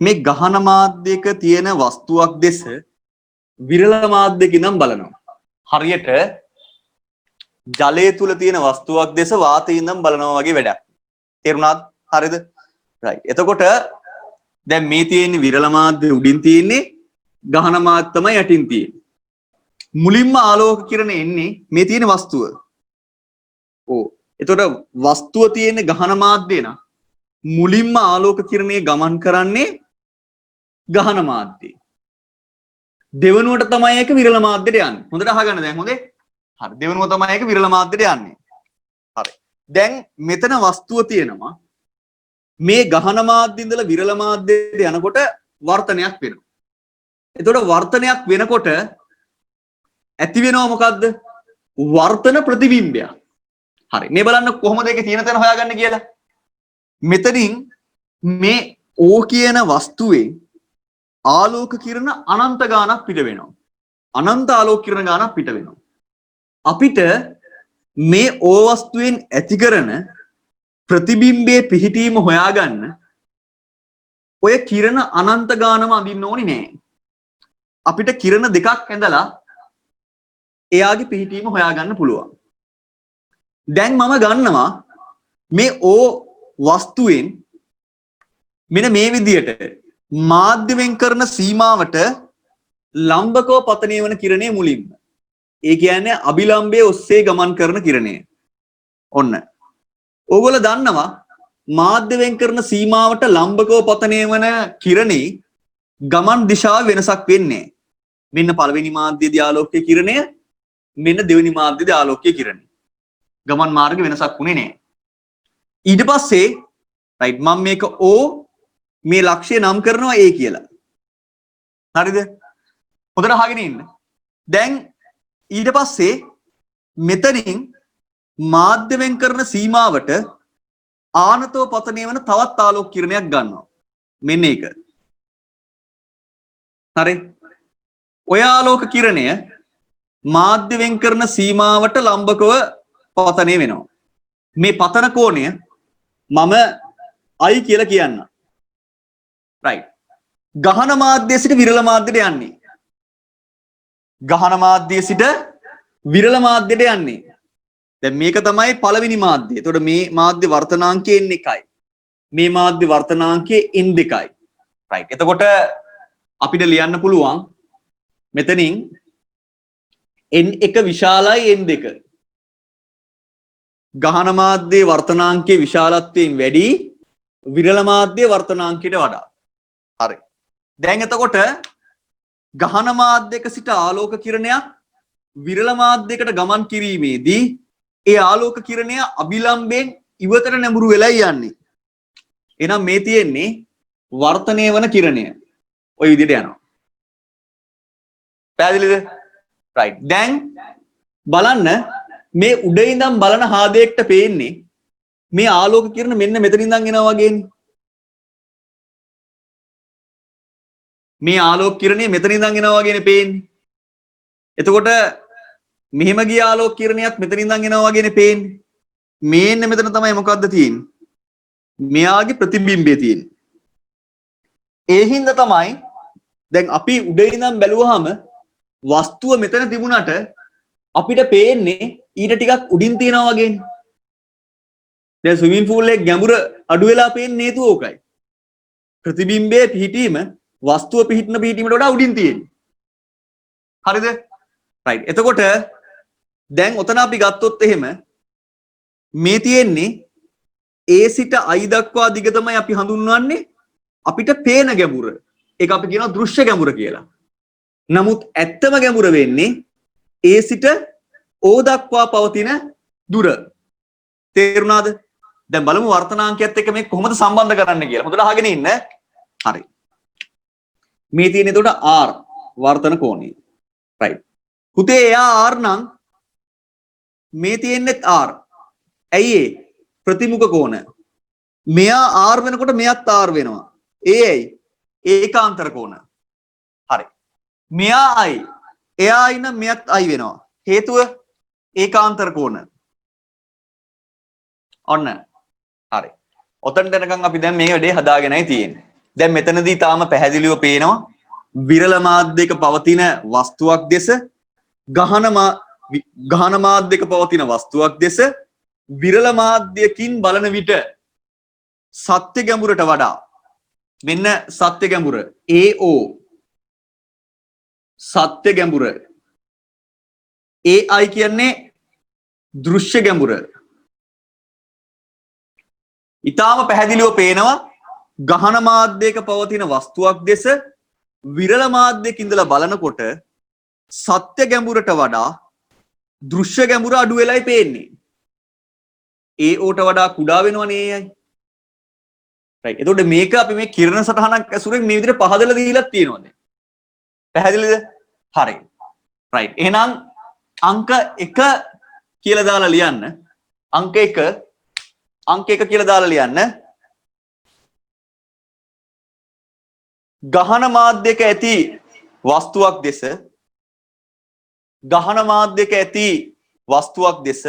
මේ ගහන මාධ්‍යයක තියෙන වස්තුවක් දෙස විරල මාධ්‍යකින් නම් බලනවා. හරියට ජලය තුල තියෙන වස්තුවක් දෙස වාතයෙන් නම් බලනවා වගේ වැඩක්. තේරුණාද? හරිද? right. එතකොට දැන් මේ තියෙන විරල මාධ්‍ය උඩින් තියෙන්නේ ගහන මාධ්‍ය තමයි යටින් තියෙන්නේ. මුලින්ම ආලෝක කිරණ එන්නේ මේ තියෙන වස්තුව. ඕ. එතකොට වස්තුව තියෙන ගහන මාධ්‍ය න මුලින්ම ආලෝක කිරණේ ගමන් කරන්නේ ගහන මාධ්‍යය. දෙවනුවට තමයි ඒක විරල මාධ්‍යයට යන්නේ. හොඳට අහගන්න දැන් හොඳේ. හරි. දෙවනුව තමයි ඒක විරල මාධ්‍යයට යන්නේ. හරි. දැන් මෙතන වස්තුව තියෙනවා. මේ ගහන මාධ්‍ය ඉඳලා විරල මාධ්‍යයට යනකොට වර්තනයක් වෙනවා. එතකොට වර්තනයක් වෙනකොට ඇති වෙනව මොකද්ද? වර්තන ප්‍රතිබිම්බයක්. හරි. මේ බලන්න කොහොමද ඒකේ තියෙන තැන හොයාගන්නේ කියලා. මෙතනින් මේ O කියන වස්තුවේ ආලෝක කිරණ අනන්ත ගානක් පිට වෙනවා. අනන්ත ආලෝක කිරණ ගානක් පිට වෙනවා. අපිට මේ O වස්තුවෙන් ඇති කරන ප්‍රතිබිම්බයේ පිහිටීම හොයාගන්න ඔය කිරණ අනන්ත ගානම අඳින්න ඕනි නෑ. අපිට කිරණ දෙකක් ඇඳලා එයාගේ පිහිටීම හොයාගන්න පුළුවන්. දැන් මම ගන්නවා මේ O වස්තුවෙන් මෙන්න මේ විදියට මාධ්‍ය වෙන් කරන සීමාවට ලම්බකව පතනය වන කිරණය මුලින්ම. ඒ කියන්නේ අභිලම්බයේ ඔස්සේ ගමන් කරන කිරණය. ඔන්න. ඕගොල්ලෝ දන්නවා මාධ්‍ය වෙන් කරන සීමාවට ලම්බකව පතනය වන කිරණේ ගමන් දිශාව වෙනසක් වෙන්නේ. මෙන්න පළවෙනි මාධ්‍යයේදී ආලෝකයේ කිරණය, මෙන්න දෙවෙනි මාධ්‍යයේදී ආලෝකයේ කිරණය. ගමන් මාර්ග වෙනසක් වුණේ නැහැ. ඊට පස්සේ right මම මේක O මේ ලක්ෂ්‍ය නම් කරනවා A කියලා. හරිද? හොඳට අහගෙන ඉන්න. දැන් ඊට පස්සේ මෙතනින් මාධ්‍ය වෙන් කරන සීමාවට ආනතව පතනය වෙන තවත් ආලෝක කිරණයක් ගන්නවා. මෙන්න ඒක. හරි. ඔය ආලෝක කිරණය මාධ්‍ය වෙන් කරන සීමාවට ලම්බකව පතනය වෙනවා. මේ පතන කෝණය මම I කියලා කියන්න. right. ගහන මාධ්‍යය සිට විරල මාධ්‍යයට යන්නේ. ගහන මාධ්‍යය සිට විරල මාධ්‍යයට යන්නේ. දැන් මේක තමයි පළවෙනි මාධ්‍යය. එතකොට මේ මාධ්‍ය වර්තනාංකය n1යි. මේ මාධ්‍ය වර්තනාංකය n2යි. right. එතකොට අපිට ලියන්න පුළුවන් මෙතනින් n1 විශාලයි n2. ගහන මාධ්‍යයේ වර්තනාංකයේ විශාලත්වයෙන් වැඩි විරල මාධ්‍යයේ වර්තනාංකයට වඩා. හරි. දැන් එතකොට ගහන මාධ්‍යයක සිට ආලෝක කිරණයක් විරල මාධ්‍යයකට ගමන් කිරීමේදී ඒ ආලෝක කිරණය අභිලම්බයෙන් ඉවතට නැඹුරු වෙලා යන්නේ. එහෙනම් මේ තියෙන්නේ වර්තනය වන කිරණය. ওই විදිහට යනවා. පැහැදිලිද? right. දැන් බලන්න මේ උඩ ඉඳන් බලන හාදයකට පේන්නේ මේ ආලෝක කිරණ මෙන්න මෙතන ඉඳන් එනවා වගේනේ. මේ ආලෝක කිරණය මෙතන ඉඳන් එනවා වගේනේ පේන්නේ. එතකොට මෙහෙම ගිය ආලෝක කිරණයක් මෙතන ඉඳන් එනවා වගේනේ පේන්නේ. මේන්න මෙතන තමයි මොකද්ද තියෙන්නේ? මෙයාගේ ප්‍රතිබිම්බය තියෙන්නේ. ඒ හින්දා තමයි දැන් අපි උඩ ඉඳන් බැලුවාම වස්තුව මෙතන තිබුණාට අපිට පේන්නේ ඊට ටිකක් උඩින් තියනවා වගේනේ. දැන් ස්විමින් pool එකේ ගැඹුර අඩු වෙලා පේන්නේ හේතුව ඕකයි. ප්‍රතිබිම්බයේ පිහිටීම වස්තුව පිහිටන පිහිටීමට වඩා උඩින් තියෙන්නේ. හරිද? right. එතකොට දැන් ඔතන අපි ගත්තොත් එහෙම මේ තියෙන්නේ A සිට I දක්වා දිග තමයි අපි හඳුන්වන්නේ අපිට පේන ගැඹුර. ඒක අපි කියනවා දෘශ්‍ය ගැඹුර කියලා. නමුත් ඇත්තම ගැඹුර වෙන්නේ A සිට O දක්වා පවතින දුර. තේරුණාද? දැන් බලමු වර්තනාංකයත් එක්ක මේක කොහොමද සම්බන්ධ කරන්න කියලා. හොඳට අහගෙන ඉන්න. හරි. මේ තියෙන එතකොට R වර්තන කෝණය. right. පුතේ එයා R නම් මේ තියෙන්නේ R. ඇයි ඒ? ප්‍රතිමුඛ කෝණ. මෙයා R වෙනකොට මෙයත් R වෙනවා. ඒ ඇයි? ඒකාන්තර කෝණ. හරි. මෙයා I. එයා I නම් මෙයත් I වෙනවා. හේතුව ඒකාන්තර කෝණ. ඔන්න. හරි. ඔතන දැනගන් අපි දැන් මේ වැඩේ හදාගෙනයි තියෙන්නේ. දැන් මෙතනදී තාම පැහැදිලිව පේනවා විරල මාධ්‍යයක පවතින වස්තුවක් දෙස ගහන මාධ්‍යයක පවතින වස්තුවක් දෙස විරල මාධ්‍යකින් බලන විට සත්‍ය ගැඹුරට වඩා මෙන්න සත්‍ය ගැඹුර AO සත්‍ය ගැඹුර AI කියන්නේ දෘශ්‍ය ගැඹුර. ඊටාම පැහැදිලිව පේනවා ගහන මාධ්‍යයක පවතින වස්තුවක් දෙස විරල මාධ්‍යයක ඉඳලා බලනකොට සත්‍ය ගැඹුරට වඩා දෘශ්‍ය ගැඹුර අඩු වෙලයි පේන්නේ. AOට වඩා කුඩා වෙනවනේ AI. right. එතකොට මේක අපි මේ කිරණ සටහනක් ඇසුරෙන් මේ විදිහට පහදලා දීලා තියෙනවා දැන්. පැහැදිලිද? හරි. right. එහෙනම් අංක 1 කියලා දාලා ලියන්න. අංක 1 කියලා දාලා ලියන්න. ගහන මාධ්‍යක ඇති වස්තුවක් දෙස ගහන මාධ්‍යක ඇති වස්තුවක් දෙස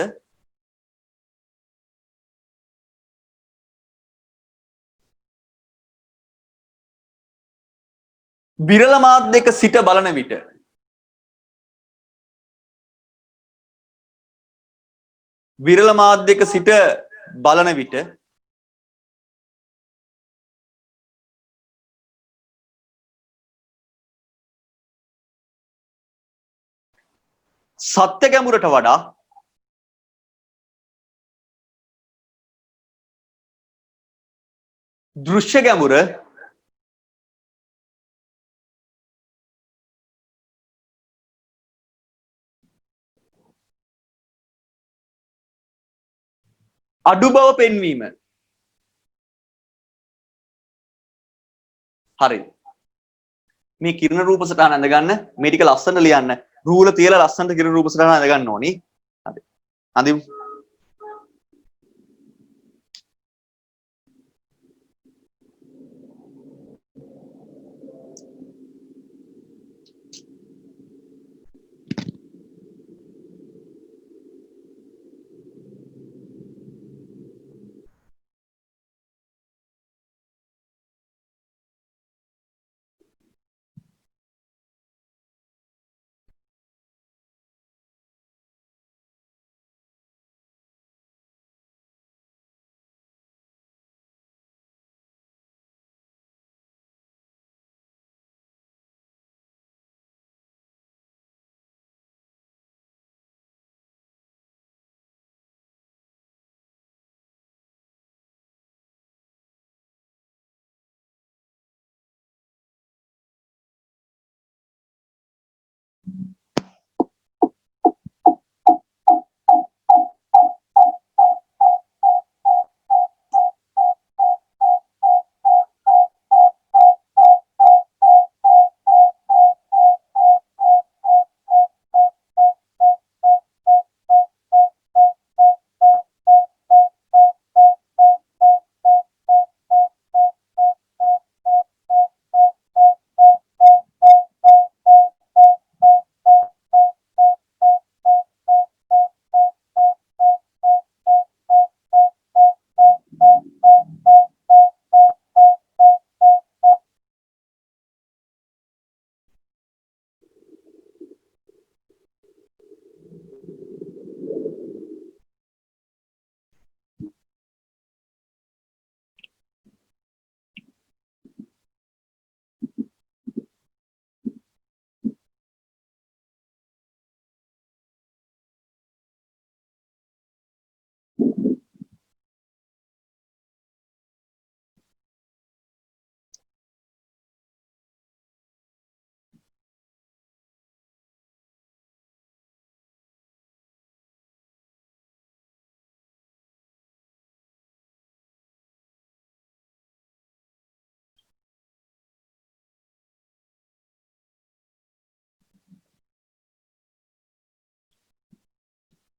විරල මාධ්‍යක සිට බලන විට විරල මාධ්‍යක සිට බලන විට සත්‍ය ගැඹුරට වඩා දෘශ්‍ය ගැඹුර අඩු බව පෙන්වීම. හරි. මේ කිරණ රූප සටහන අඳ ගන්න මේ ටික ලස්සන ලියන්න. රූල තියලා ලස්සනට කිරණ රූප සටහන අඳ ගන්න ඕනි. හරි. අඳිමු.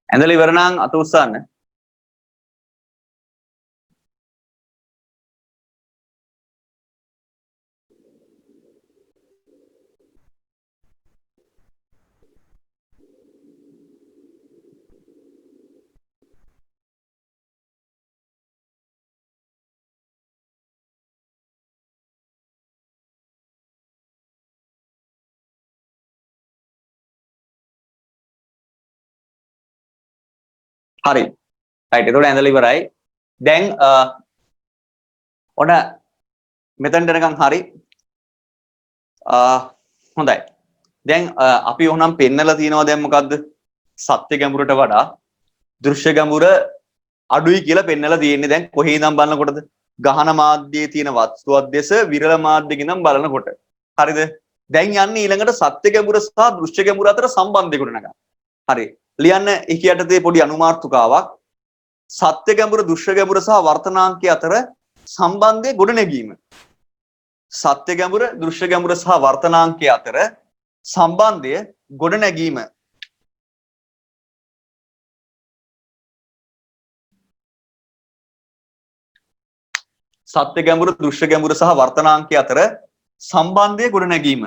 ඇඳලා ඉවර නම් අත උස්සන්න. හරි. right. එතකොට ඇඳලා ඉවරයි. දැන් ඔන්න මෙතනට එනකන් හරි. හොඳයි. දැන් අපි උනම් පෙන්නලා තියෙනවා දැන් මොකද්ද? සත්‍ය ගැඹුරට වඩා දෘශ්‍ය ගැඹුර අඩුයි කියලා පෙන්නලා තියෙන්නේ දැන් කොහේ ඉඳන් බලනකොටද? ගහන මාධ්‍යයේ තියෙන වස්තුවක් දෙස විරල මාධ්‍යකින් ඉඳන් බලනකොට. හරිද? දැන් යන්නේ ඊළඟට සත්‍ය ගැඹුර සහ දෘශ්‍ය ගැඹුර අතර සම්බන්ධය ගොඩනගන්න. හරි. ලියන්න එකියටතේ පොඩි අනුමාර්ථකාවක්. සත්‍ය ගැඹුර දෘශ්‍ය ගැඹුර සහ වර්තනාංකය අතර සම්බන්ධය ගොඩනැගීම. සත්‍ය ගැඹුර දෘශ්‍ය ගැඹුර සහ වර්තනාංකය අතර සම්බන්ධය ගොඩනැගීම. සත්‍ය ගැඹුර දෘශ්‍ය ගැඹුර සහ වර්තනාංකය අතර සම්බන්ධය ගොඩනැගීම.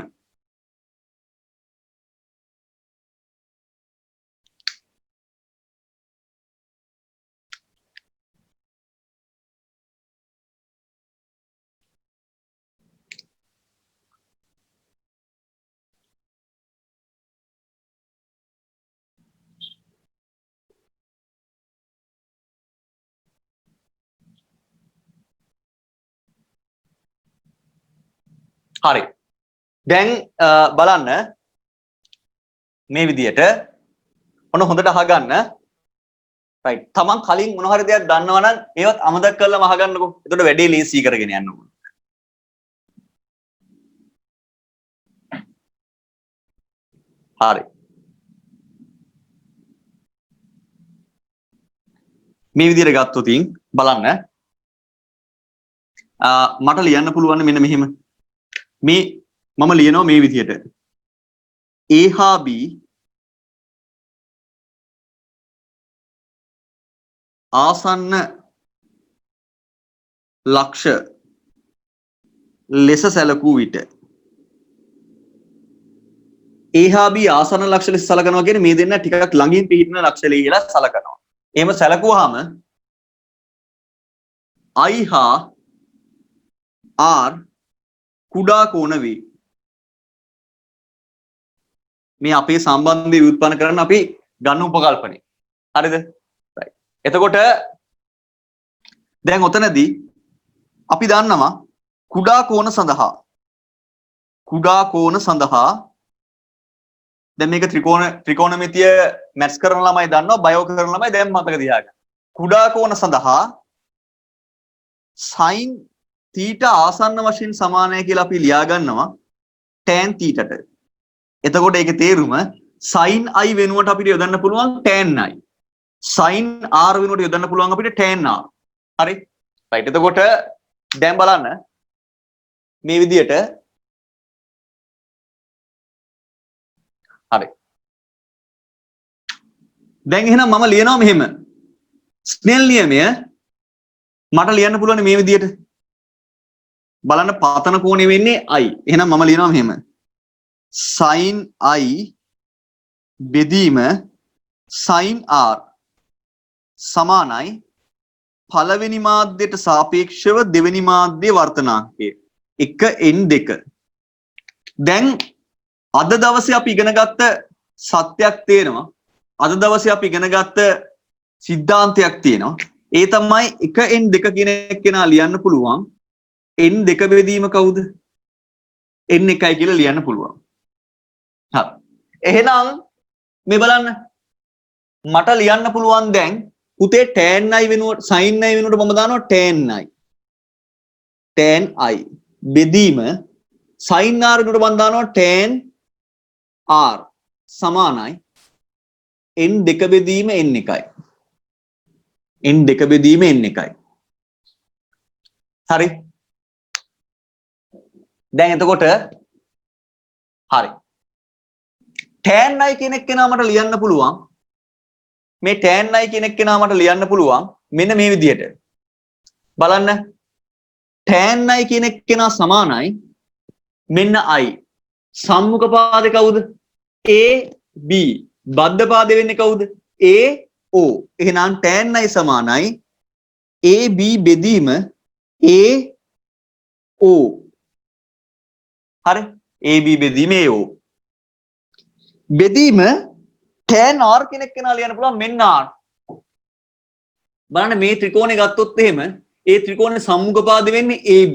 හරි. දැන් බලන්න මේ විදියට ඔන්න හොඳට අහගන්න. right. තමන් කලින් මොන හරි දෙයක් දන්නවා නම් ඒවත් අමතක කරලාම අහගන්නකෝ. එතකොට වැඩේ ලීසි කරගෙන යන්න ඕන. හරි. මේ විදියට ගත්තොත් බලන්න මට ලියන්න පුළුවන් මෙන්න මෙහෙම. මේ මම ලියනවා මේ විදියට A හා B ආසන්න ලක්ෂ ලෙස සැලකූ විට A හා B ආසන්න ලක්ෂ ලෙස සලකනවා කියන්නේ මේ දෙන්න ටිකක් ළඟින් පිහිටන ලක්ෂ කියලා සලකනවා. එහෙම සැලකුවාම I හා R කුඩා කෝණ වේ. මේ අපේ සම්බන්ධය ව්‍යුත්පන්න කරන්න අපි ගන්න උපකල්පනේ. හරිද? right. එතකොට දැන් ඔතනදී අපි දන්නවා කුඩා කෝණ සඳහා දැන් මේක ත්‍රිකෝණමිතිය මැත්ස් කරන ළමයි දන්නවා බයෝ කරන ළමයි දැන් මතක තියාගන්න. කුඩා කෝණ සඳහා sin θ ආසන්න වශයෙන් සමානයි කියලා අපි ලියා ගන්නවා tan θට. එතකොට ඒකේ තේරුම sin i වෙනුවට අපිට යොදන්න පුළුවන් tan i. sin r වෙනුවට යොදන්න පුළුවන් අපිට tan r. හරි? right. එතකොට දැන් බලන්න මේ විදියට හරි. දැන් එහෙනම් මම ලියනවා මෙහෙම. ස්නෙල් නියමය මට ලියන්න පුළුවන් මේ විදියට. බලන්න පතන කෝණය වෙන්නේ i. එහෙනම් මම ලියනවා මෙහෙම. sin i බෙදීම sin r සමානයි පළවෙනි මාධ්‍යයට සාපේක්ෂව දෙවෙනි මාධ්‍යයේ වර්තනාංකය 1n2. දැන් අද දවසේ අපි ඉගෙන ගත්ත සත්‍යයක් තියෙනවා. අද දවසේ අපි ඉගෙන ගත්ත සිද්ධාන්තයක් තියෙනවා. ඒ තමයි 1n2 කියන කෙනා ලියන්න පුළුවන් n2 බෙදීම කවුද? n1 කියලා ලියන්න පුළුවන්. හරි. එහෙනම් මේ බලන්න මට ලියන්න පුළුවන් දැන් පුතේ tan i වෙනුවට sin i වෙනුවට මම දානවා tan i. tan i බෙදීම sin r වෙනුවට මම දානවා tan r සමානයි n2 බෙදීම n1යි. n2 බෙදීම n1යි. හරි. දැන් එතකොට හරි. tan i කියන එක්කෙනා මට ලියන්න පුළුවන් මේ tan i කියන එක්කෙනා මට ලියන්න පුළුවන් මෙන්න මේ විදිහට. බලන්න tan i කියන එක්කෙනා සමානයි මෙන්න i. සම්මුඛ පාදේ කවුද? a b. බද්ධ පාදේ වෙන්නේ කවුද? a o. එහෙනම් tan i සමානයි a b බෙදීම a o. හරි. a b බෙදීම a o. බෙදීම tan r කෙනෙක් කෙනා ලියන්න පුළුවන් මෙන්න r. බලන්න මේ ත්‍රිකෝණය ගත්තොත් එහෙම ඒ ත්‍රිකෝණේ සම්මුඛ පාද වෙන්නේ AB.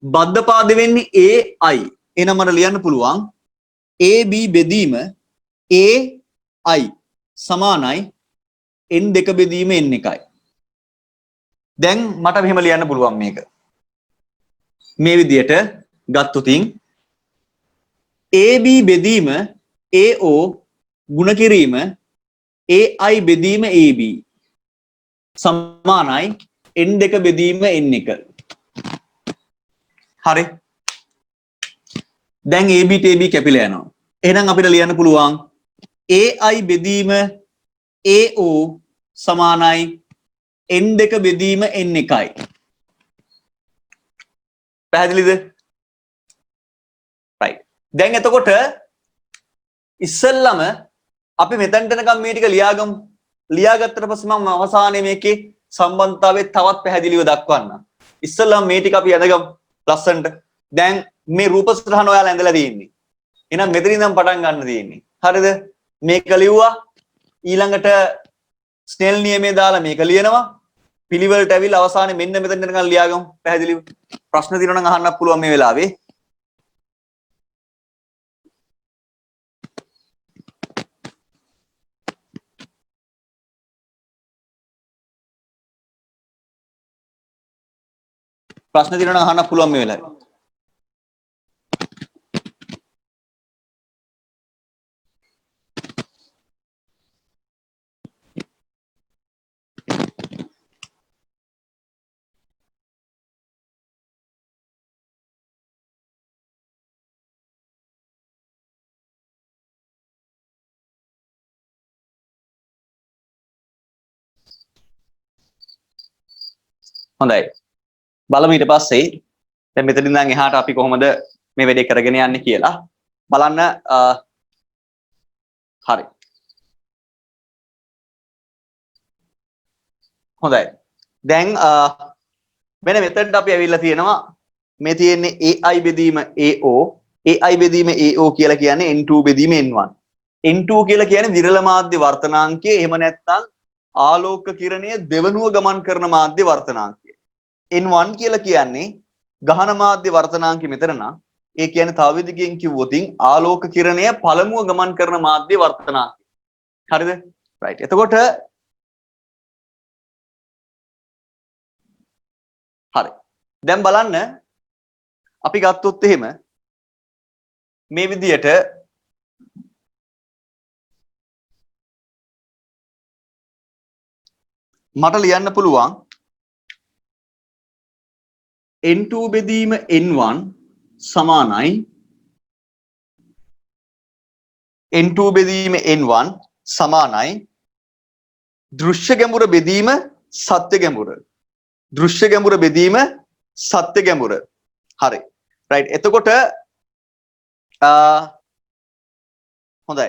බද්ධ පාද වෙන්නේ AI. එහෙනම් මට ලියන්න පුළුවන් AB බෙදීම AI සමානයි n2 බෙදීම n1යි. දැන් මට මෙහෙම ලියන්න පුළුවන් මේක. මේ විදියට ගත්තොතින් AB බෙදීම AO ගුණ කිරීම AI බෙදීම AB සමානයි n2 බෙදීම n1. හරි. දැන් AB ට AB කැපිලා යනවා. එහෙනම් අපිට ලියන්න පුළුවන් AI බෙදීම AO සමානයි n2 බෙදීම n1යි. පැහැදිලිද? right. දැන් එතකොට ඉස්සෙල්ලම අපි මෙතනට එනකම් මේ ටික ලියාගමු. ලියාගත්තට පස්සේ මම අවසානයේ මේකේ සම්බන්ධතාවය තවත් පැහැදිලිව දක්වන්න. ඉස්සෙල්ලම මේ ටික අපි අඳගමු ලස්සනට. දැන් මේ රූප සටහන ඔයාලා ඇඳලා තියෙන්නේ. එහෙනම් මෙතනින් ඉඳන් පටන් ගන්න තියෙන්නේ. හරිද? මේක ලිව්වා. ඊළඟට ස්නෙල් නියමයේ දාලා මේක ලියනවා. පිළිවෙලට ඇවිල්ලා අවසානයේ මෙන්න මෙතනට එනකන් ලියාගමු. පැහැදිලිව. ප්‍රශ්න තියෙනවා නම් අහන්නත් පුළුවන් මේ වෙලාවේ. ප්‍රශ්න තියෙනවා නම් අහන්න පුළුවන් මේ වෙලාවේ. හොඳයි. බලමු ඊට පස්සේ දැන් මෙතනින් ඉඳන් එහාට අපි කොහොමද මේ වැඩේ කරගෙන යන්නේ කියලා බලන්න. හරි. හොඳයි. දැන් මෙන්න මෙතනට අපි ඇවිල්ලා තියෙනවා. මේ තියෙන්නේ AI බෙදීම AO. AI බෙදීම AO කියලා කියන්නේ N2 බෙදීම N1. N2 කියලා කියන්නේ විරල මාධ්‍ය වර්තනාංකය. එහෙම නැත්නම් ආලෝක කිරණය දෙවනුව ගමන් කරන මාධ්‍ය වර්තනාංකය. N1 කියලා කියන්නේ ගහන මාධ්‍ය වර්තනාංකය මෙතන නම් ඒ කියන්නේ තව විදිහකින් කිව්වොතින් ආලෝක කිරණය පළමුව ගමන් කරන මාධ්‍ය වර්තනාංකය. හරිද? right. එතකොට හරි. දැන් බලන්න අපි ගත්තොත් එහෙම මේ විදිහට මට ලියන්න පුළුවන් n2 බෙදීම n1 සමානයි n2 බෙදීම n1 සමානයි දෘශ්‍ය ගැඹුර බෙදීම සත්‍ය ගැඹුර. දෘශ්‍ය ගැඹුර බෙදීම සත්‍ය ගැඹුර. හරි. right. එතකොට හොඳයි.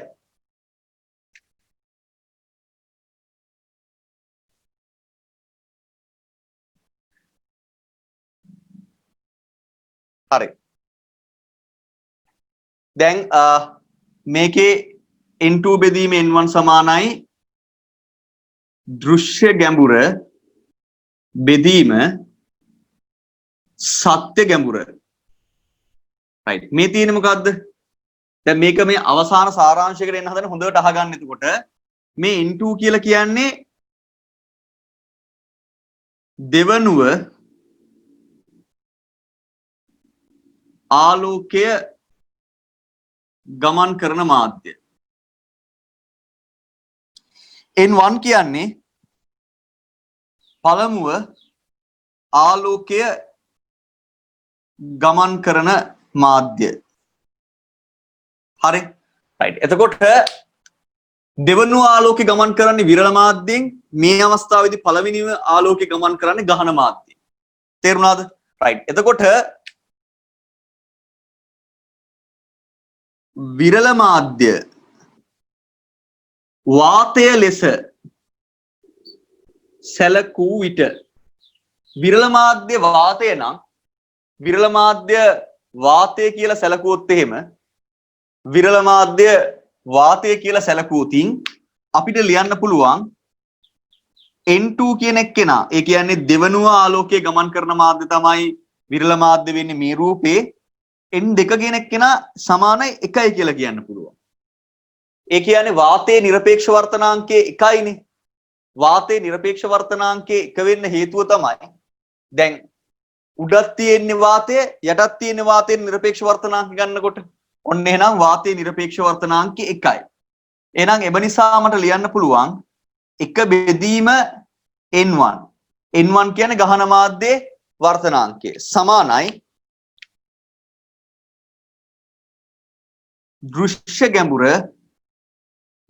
හරි. දැන් මේකේ n2 බෙදීම n1 සමානයි දෘශ්‍ය ගැඹුර බෙදීම සත්‍ය ගැඹුර. right. මේ තියෙන්නේ මොකද්ද? දැන් මේක මේ අවසාන සාරාංශයකට එන්න හදන හොඳට අහගන්න. එතකොට මේ n2 කියලා කියන්නේ දෙවනුව ආලෝකය ගමන් කරන මාධ්‍ය. n1 කියන්නේ පළමුව ආලෝකය ගමන් කරන මාධ්‍ය. හරි. right. එතකොට දෙවනුව ආලෝකය ගමන් කරන්නේ විරල මාධ්‍යයෙන්. මේ අවස්ථාවේදී පළවෙනිව ආලෝකය ගමන් කරන්නේ ගහන මාධ්‍යයෙන්. තේරුණාද? right. එතකොට විරල මාධ්‍ය වාතය ලෙස සැලකූ විට විරල මාධ්‍ය වාතය නම් විරල මාධ්‍ය වාතය කියලා සැලකුවොත් එහෙම විරල මාධ්‍ය වාතය කියලා සැලකුවොතින් අපිට ලියන්න පුළුවන් N2 කියන එක්කෙනා ඒ කියන්නේ දෙවනුව ආලෝකයේ ගමන් කරන මාධ්‍ය තමයි විරල මාධ්‍ය වෙන්නේ මේ රූපේ N2 කියන එක්කෙනා සමානයි 1යි කියලා කියන්න පුළුවන්. ඒ කියන්නේ වාතයේ නිරපේක්ෂ වර්තනාංකය 1යිනේ. වාතයේ නිරපේක්ෂ වර්තනාංකය 1 වෙන්න හේතුව තමයි දැන් උඩක් තියෙන වාතය යටත් තියෙන වාතයේ නිරපේක්ෂ වර්තනාංක ගන්නකොට ඔන්න එහෙනම් වාතයේ නිරපේක්ෂ වර්තනාංකය 1යි. එහෙනම් එබ නිසා මට ලියන්න පුළුවන් 1 බෙදීම N1. N1 කියන්නේ ගහන මාධ්‍යයේ වර්තනාංකය සමානයි දෘශ්‍ය ගැඹුර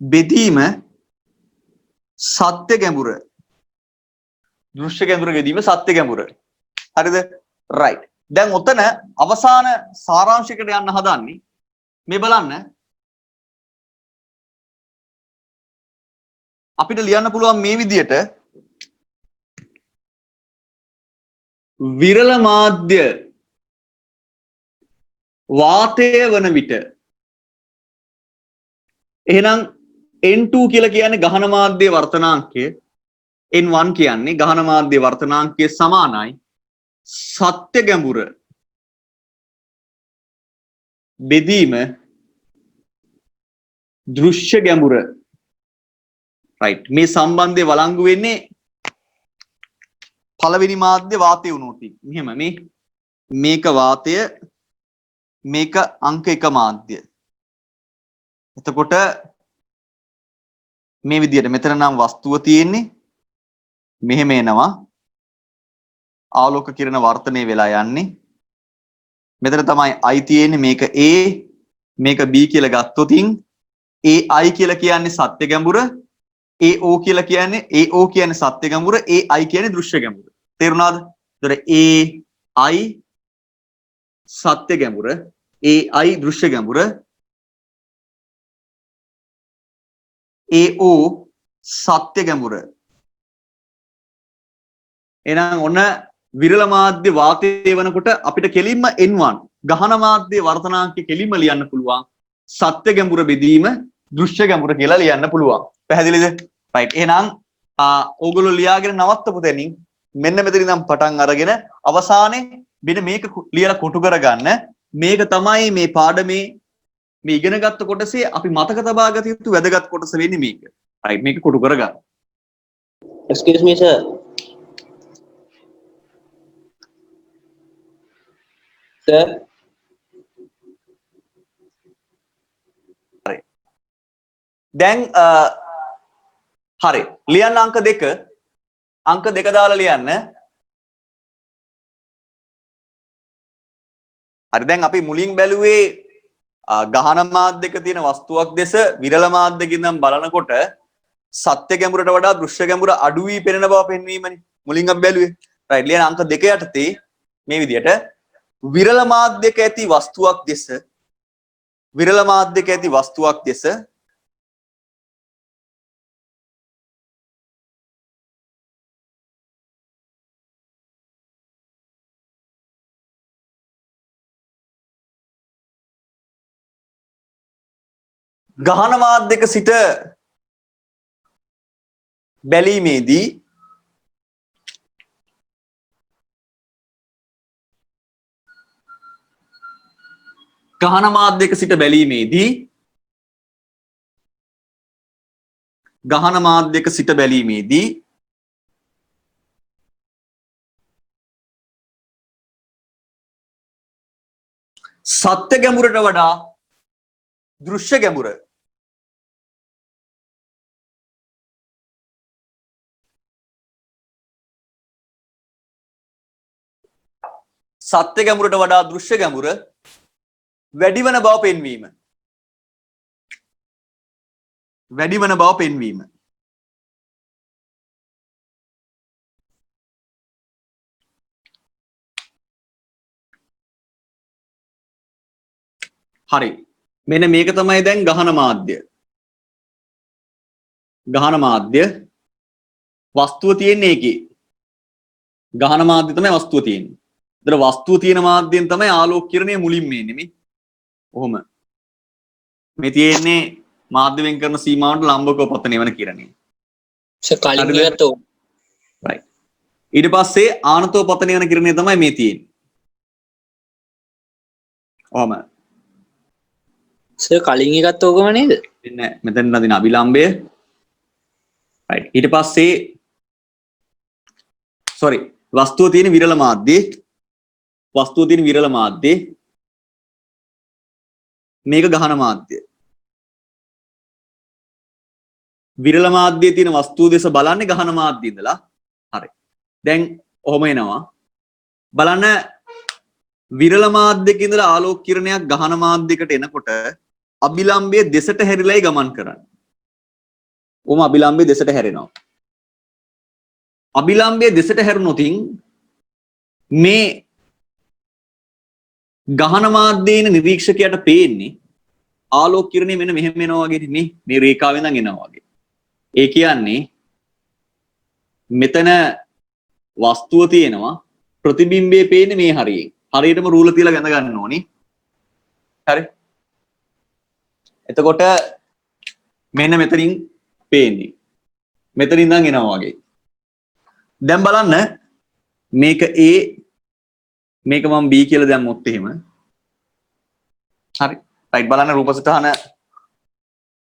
බෙදීම සත්‍ය ගැඹුර. දෘශ්‍ය ගැඹුර බෙදීම සත්‍ය ගැඹුර. හරිද? right. දැන් ඔතන අවසාන සාරාංශයකට යන්න හදන්නේ මේ බලන්න අපිට ලියන්න පුළුවන් මේ විදියට විරල මාධ්‍ය වාතය වන විට එහෙනම් N2 කියලා කියන්නේ ගහන මාධ්‍ය වර්තනාංකය N1 කියන්නේ ගහන මාධ්‍ය වර්තනාංකය සමානයි සත්‍ය ගැඹුර බෙදීම දෘශ්‍ය ගැඹුර right මේ සම්බන්ධය වළංගු වෙන්නේ පළවෙනි මාධ්‍ය වාතය වුණොත් මෙහෙම මේක වාතය මේක අංක 1 මාධ්‍ය එතකොට මේ විදිහට මෙතන නම් වස්තුව තියෙන්නේ මෙහෙම එනවා ආලෝක කිරණ වර්ධනය වෙලා යන්නේ මෙතන තමයි I තියෙන්නේ මේක A මේක B කියලා ගත්තොතින් AI කියලා කියන්නේ සත්‍ය ගැඹුර AO කියලා කියන්නේ AO කියන්නේ සත්‍ය ගැඹුර AI කියන්නේ දෘශ්‍ය ගැඹුර තේරුණාද? ඒතර AI සත්‍ය ගැඹුර AI දෘශ්‍ය ගැඹුර AO සත්‍ය ගැඹුර එහෙනම් ඔන්න විරල මාධ්‍ය වාතය වෙනකොට අපිට කෙලින්ම N1 ගහන මාධ්‍ය වර්තනාංකය කෙලින්ම ලියන්න පුළුවන් සත්‍ය ගැඹුර බෙදීම දෘශ්‍ය ගැඹුර කියලා ලියන්න පුළුවන්. පැහැදිලිද? right. එහෙනම් ඕගොල්ලෝ ලියාගෙන නවත්තපු තැනින් මෙන්න මෙතන ඉඳන් පටන් අරගෙන අවසානයේ මෙන්න මේක ලියලා කොටු කරගන්න. මේක තමයි මේ පාඩමේ මේ ඉගෙන ගත්ත කොටසේ අපි මතක තබා ගත යුතු වැදගත් කොටස වෙන්නේ මේක. right. මේක කොටු කරගන්න. Excuse me, sir. Sir. හරි. දැන් හරි. ලියන්න අංක 2. අංක 2 දාලා ලියන්න. හරි දැන් අපි මුලින් බැලුවේ ගහන මාධ්‍යක තියෙන වස්තුවක් දෙස විරල මාධ්‍යකින් නම් බලනකොට සත්‍ය ගැඹුරට වඩා දෘශ්‍ය ගැඹුර අඩු වී පෙනෙන බව පෙන්වීමනේ මුලින් අපි බැලුවේ. right. ලියන අංක 2 යටතේ මේ විදිහට විරල මාධ්‍යක ඇති වස්තුවක් දෙස විරල මාධ්‍යක ඇති වස්තුවක් දෙස ගහන මාධ්‍යක සිට බැලීමේදී ගහන මාධ්‍යක සිට බැලීමේදී ගහන මාධ්‍යක සිට බැලීමේදී සත්‍ය ගැඹුරට වඩා දෘශ්‍ය ගැඹුර සත්‍ය ගැඹුරට වඩා දෘශ්‍ය ගැඹුර වැඩි වන බව පෙන්වීම වැඩි වන බව පෙන්වීම හරි මෙන්න මේක තමයි දැන් ගහන මාධ්‍ය වස්තුව තියෙන්නේ ඒකේ ගහන මාධ්‍ය තමයි වස්තුව තියෙන්නේ. ඒතර වස්තුව තියෙන මාධ්‍යයෙන් තමයි ආලෝක කිරණය මුලින්ම එන්නේ මේ. ඔහොම. මේ තියෙන්නේ මාධ්‍ය වෙන් කරන සීමාවට ලම්බකව පතන එවන කිරණය. කලින් right ඊට පස්සේ ආනතෝ පතන යන කිරණය තමයි මේ තියෙන්නේ. ඔහම සර් කලින් එකත් ඕකම නේද? වෙන්නේ මෙතන නදින අභිලම්භය right ඊට පස්සේ sorry වස්තුව තියෙන විරල මාධ්‍ය මේක ගහන මාධ්‍ය විරල මාධ්‍යයේ තියෙන වස්තුව දෙස බලන්නේ ගහන මාධ්‍ය ඉඳලා හරි දැන් ඔහොම එනවා බලන්න විරල මාධ්‍යක ඉඳලා ආලෝක කිරණයක් ගහන මාධ්‍යයකට එනකොට අභිලම්භයේ දෙසට හැරිලායි ගමන් කරන්නේ. කොහොම අභිලම්භයේ දෙසට හැරෙනවා. අභිලම්භයේ දෙසට හැරුණොතින් මේ ගහන මාධ්‍යයේ ඉන්න නිරීක්ෂකයාට පේන්නේ ආලෝක කිරණය මෙන්න මෙහෙම එනවා වගේ මේ රේඛාවෙන් ඉඳන් එනවා වගේ. ඒ කියන්නේ මෙතන වස්තුව තියෙනවා ප්‍රතිබිම්බයේ පේන්නේ මේ හරියෙන්. හරියටම රූල තියලා ගඳ ගන්න ඕනි. හරි. එතකොට මෙන්න මෙතනින් පේන්නේ. මෙතනින් ඉඳන් එනවා වගේ. දැන් බලන්න මේක A මේක මම B කියලා දැම්මොත් එහෙම. හරි. රයිට් බලන්න රූප සටහන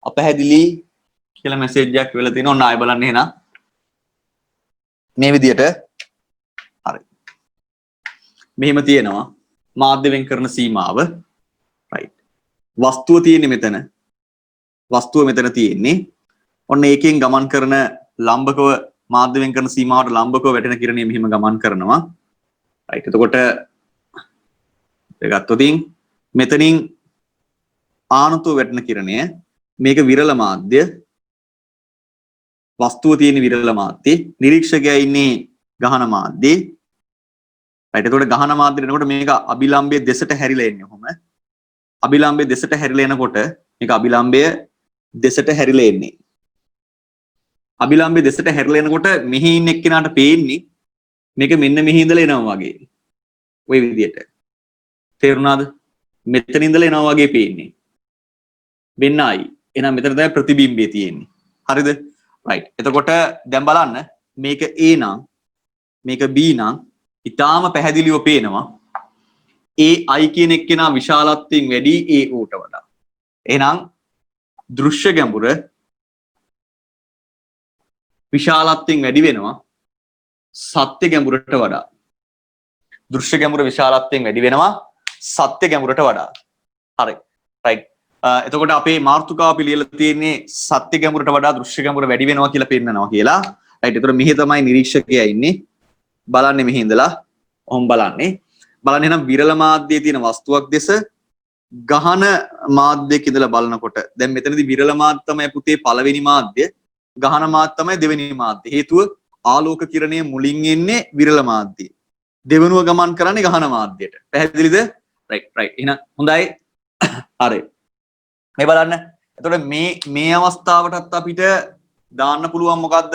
අපහැදිලි කියලා මැසේජ් එකක් වෙලා තියෙනවා. ඔන්න ආයෙ බලන්න එහෙනම්. මේ විදියට හරි. මෙහෙම තියෙනවා මාධ්‍ය වෙන් කරන සීමාව. රයිට්. වස්තුව තියෙන්නේ මෙතන. වස්තුව මෙතන තියෙන්නේ. ඔන්න ඒකෙන් ගමන් කරන ලම්බකව මාධ්‍ය වෙන් කරන සීමාවට ලම්බකව වැටෙන කිරණය මෙහෙම ගමන් කරනවා. රයිට්. එතකොට ගත්තොතින් මෙතනින් ආනතෝ වැටෙන කිරණය මේක විරල මාධ්‍ය වස්තුව තියෙන විරල මාධ්‍ය නිරීක්ෂකයා ඉන්නේ ගහන මාධ්‍ය රයිට් එතකොට ගහන මාධ්‍යෙ එනකොට මේක අභිලම්භයේ දෙසට හැරිලා එන්නේ කොහොම අභිලම්භයේ දෙසට හැරිලා එනකොට මේක අභිලම්භය දෙසට හැරිලා එන්නේ අභිලම්භයේ දෙසට හැරිලා එනකොට මෙහි ඉන්න එක්කෙනාට පේන්නේ මේක මෙන්න මෙහි ඉඳලා එනවා වගේ ওই විදියට තේරුණාද මෙතන ඉඳලා එනවා වගේ පේන්නේ වෙන්න ආයි එහෙනම් මෙතන තමයි ප්‍රතිබිම්බය තියෙන්නේ හරිද රයිට් එතකොට දැන් බලන්න මේක A නම් මේක B නම් ඊටාම පැහැදිලිව පේනවා AI කියන එක්කෙනා විශාලත්වයෙන් වැඩි AO ට වඩා එහෙනම් දෘශ්‍ය ගැඹුර විශාලත්වයෙන් වැඩි වෙනවා සත්‍ය ගැඹුරට වඩා දෘශ්‍ය ගැඹුර විශාලත්වයෙන් වැඩි වෙනවා සත්‍ය ගැඹුරට වඩා හරි රයිට් එතකොට අපේ මාතෘකාව පිළියෙල තියෙන්නේ සත්‍ය ගැඹුරට වඩා දෘශ්‍ය ගැඹුර වැඩි වෙනවා කියලා පෙන්නනවා කියලා රයිට් එතකොට මෙහි තමයි නිරීක්ෂකයා ඉන්නේ බලන්නේ මෙහි ඉඳලා ඔහොම බලන්නේ බලන්න එහෙනම් විරල මාධ්‍යයේ තියෙන වස්තුවක් දෙස ගහන මාධ්‍යයක ඉඳලා බලනකොට දැන් මෙතනදී විරල මාධ්‍ය තමයි පුතේ පළවෙනි මාධ්‍ය ගහන මාධ්‍ය තමයි දෙවෙනි මාධ්‍ය හේතුව ආලෝක කිරණය මුලින් එන්නේ විරල මාධ්‍යයේ දෙවෙනුව ගමන් කරන්නේ ගහන මාධ්‍යයට පැහැදිලිද රයිට් එහෙනම් හොඳයි හරි මේ බලන්න එතකොට මේ අවස්ථාවටත් අපිට දාන්න පුළුවන් මොකද්ද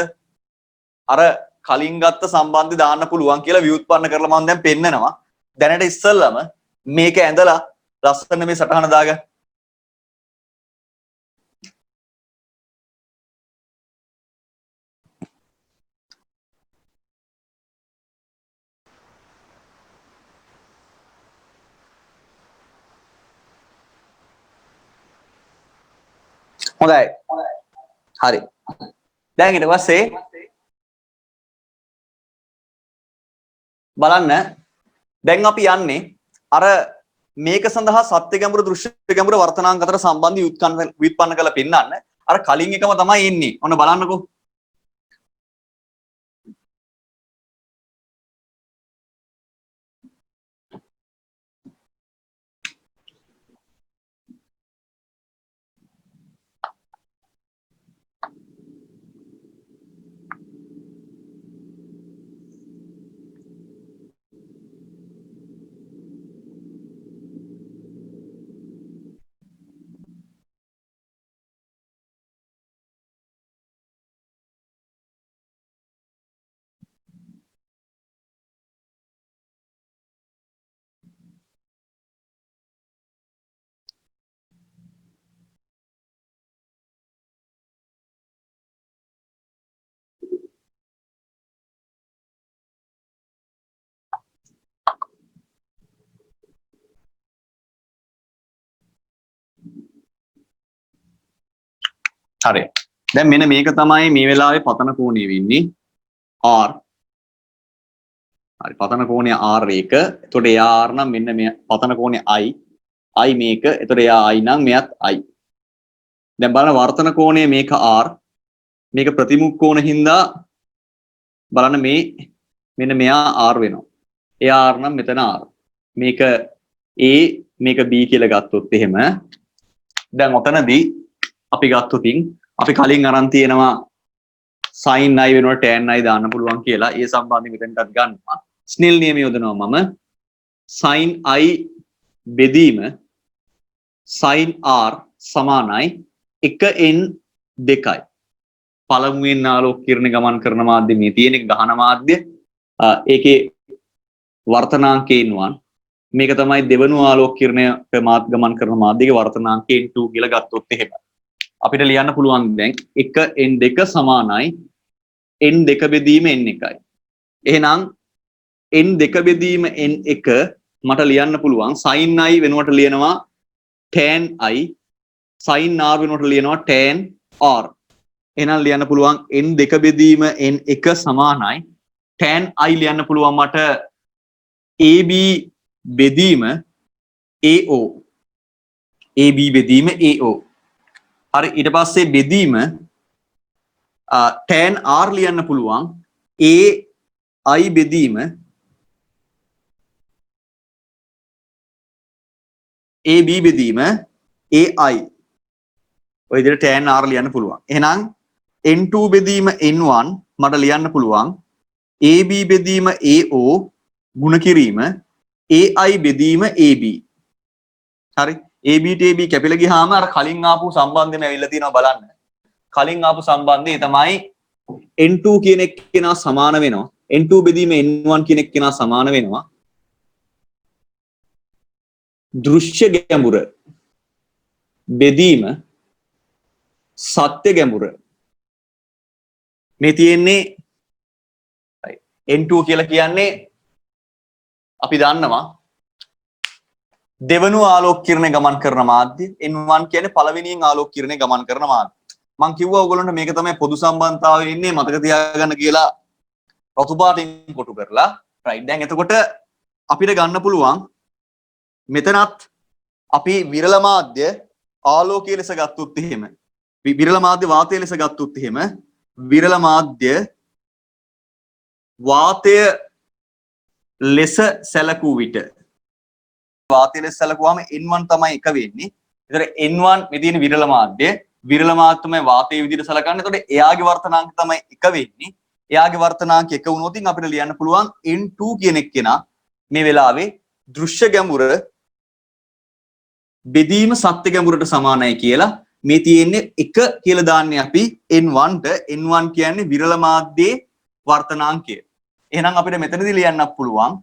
අර කලින් ගත්ත සම්බන්ධය දාන්න පුළුවන් කියලා ව්‍යුත්පන්න කරලා මම දැන් පෙන්නනවා දැනට ඉස්සෙල්ලම මේක ඇඳලා ලස්සන මේ සටහන දාගන්න හොඳයි හරි දැන් ඊට පස්සේ බලන්න දැන් අපි යන්නේ අර මේක සඳහා සත්‍ය ගැඹුරු දෘශ්‍ය ගැඹුරු වර්තනාංග අතර සම්බන්ධය ව්‍යුත්පන්න කරලා පෙන්නන්න අර කලින් එකම තමයි එන්නේ ඔන්න බලන්නකෝ හරි. දැන් මෙන්න මේක තමයි මේ වෙලාවේ පතන කෝණය වෙන්නේ R. හරි පතන කෝණය R එක. එතකොට එයා R නම් මෙන්න මේ පතන කෝණය I. I මේක. එතකොට එයා I නම් මෙයත් I. දැන් බලන්න වර්තන කෝණය මේක R. මේක ප්‍රතිමුඛ කෝණ හින්දා බලන්න මේ මෙන්න මෙයා R වෙනවා. එයා R නම් මෙතන R. මේක A මේක B කියලා ගත්තොත් එහෙම දැන් ඔතනදී අපි ගත්තොතින් අපි කලින් අරන් තියෙනවා sin i වෙනකොට tan i දාන්න පුළුවන් කියලා ඒ සම්බන්ධයෙන් මෙතනටත් ගන්නවා. ස්නෙල් නියම යොදනවා මම sin i බෙදීම sin r සමානයි 1n 2යි. පළමුවෙන් ආලෝක කිරණ ගමන් කරන මාධ්‍ය මේ තියෙන ගහන මාධ්‍ය ඒකේ වර්තනාංකයෙන් 1 මේක තමයි දෙවනු ආලෝක කිරණය ගමන් කරන මාධ්‍යයේ වර්තනාංකයෙන් 2 කියලා ගත්තොත් එහෙම අපිට ලියන්න පුළුවන් දැන් 1n2 සමානයි n2 බෙදීම n1යි. එහෙනම් n2 බෙදීම n1 මට ලියන්න පුළුවන් sin i වෙනුවට ලියනවා tan i sin r වෙනුවට ලියනවා tan r. එහෙනම් ලියන්න පුළුවන් n2 බෙදීම n1 සමානයි tan i ලියන්න පුළුවන් මට ab බෙදීම AO AB බෙදීම AO. හරි ඊට පස්සේ බෙදීම tan r ලියන්න පුළුවන් AI බෙදීම AB බෙදීම AI. ඔය විදිහට tan r ලියන්න පුළුවන්. එහෙනම් n2 බෙදීම n1 මට ලියන්න පුළුවන් AB බෙදීම AO ගුණ කිරීම AI බෙදීම AB. හරි AB ට AB කැපිලා ගියාම අර කලින් ආපු සම්බන්ධෙම ඇවිල්ලා තියෙනවා බලන්න. කලින් ආපු සම්බන්ධය තමයි n2 කියන එක්කෙනා සමාන වෙනවා. n2 බෙදීම n1 කියන එක්කෙනා සමාන වෙනවා. දෘශ්‍ය ගැඹුර බෙදීම සත්‍ය ගැඹුර මේ තියෙන්නේ n2 කියලා කියන්නේ අපි දන්නවා දෙවනු ආලෝක කිරණය ගමන් කරන මාධ්‍ය n1 කියන්නේ පළවෙනියෙන් ආලෝක කිරණය ගමන් කරන මාධ්‍ය. මම කිව්වා ඔයගොල්ලන්ට මේක තමයි පොදු සම්බන්ධතාවය ඉන්නේ මතක තියාගන්න කියලා රතු පාටින් කොටු කරලා. රයිට් දැන් එතකොට අපිට ගන්න පුළුවන් මෙතනත් අපි විරල මාධ්‍ය ආලෝකයේ ලෙස ගත්තොත් එහෙම විරල මාධ්‍ය වාතය ලෙස ගත්තොත් එහෙම විරල මාධ්‍ය වාතය ලෙස සැලකූ විට වාතය ලෙස සැලකුවාම n1 තමයි එක වෙන්නේ. ඒතර n1 මේ තියෙන විරල මාධ්‍ය තමයි වාතයේ විදිහට සැලකන්නේ. එතකොට එයාගේ වර්තනාංක තමයි එක වෙන්නේ. එයාගේ වර්තනාංක එක වුණොත් අපිට ලියන්න පුළුවන් n2 කියන එක්කෙනා මේ වෙලාවේ දෘශ්‍ය ගැඹුර බෙදීම සත්‍ය ගැඹුරට සමානයි කියලා මේ තියෙන්නේ එක කියලා දාන්නේ අපි n1ට. n1 කියන්නේ විරල මාධ්‍යයේ වර්තනාංකය. එහෙනම් අපිට මෙතනදී ලියන්නත් පුළුවන්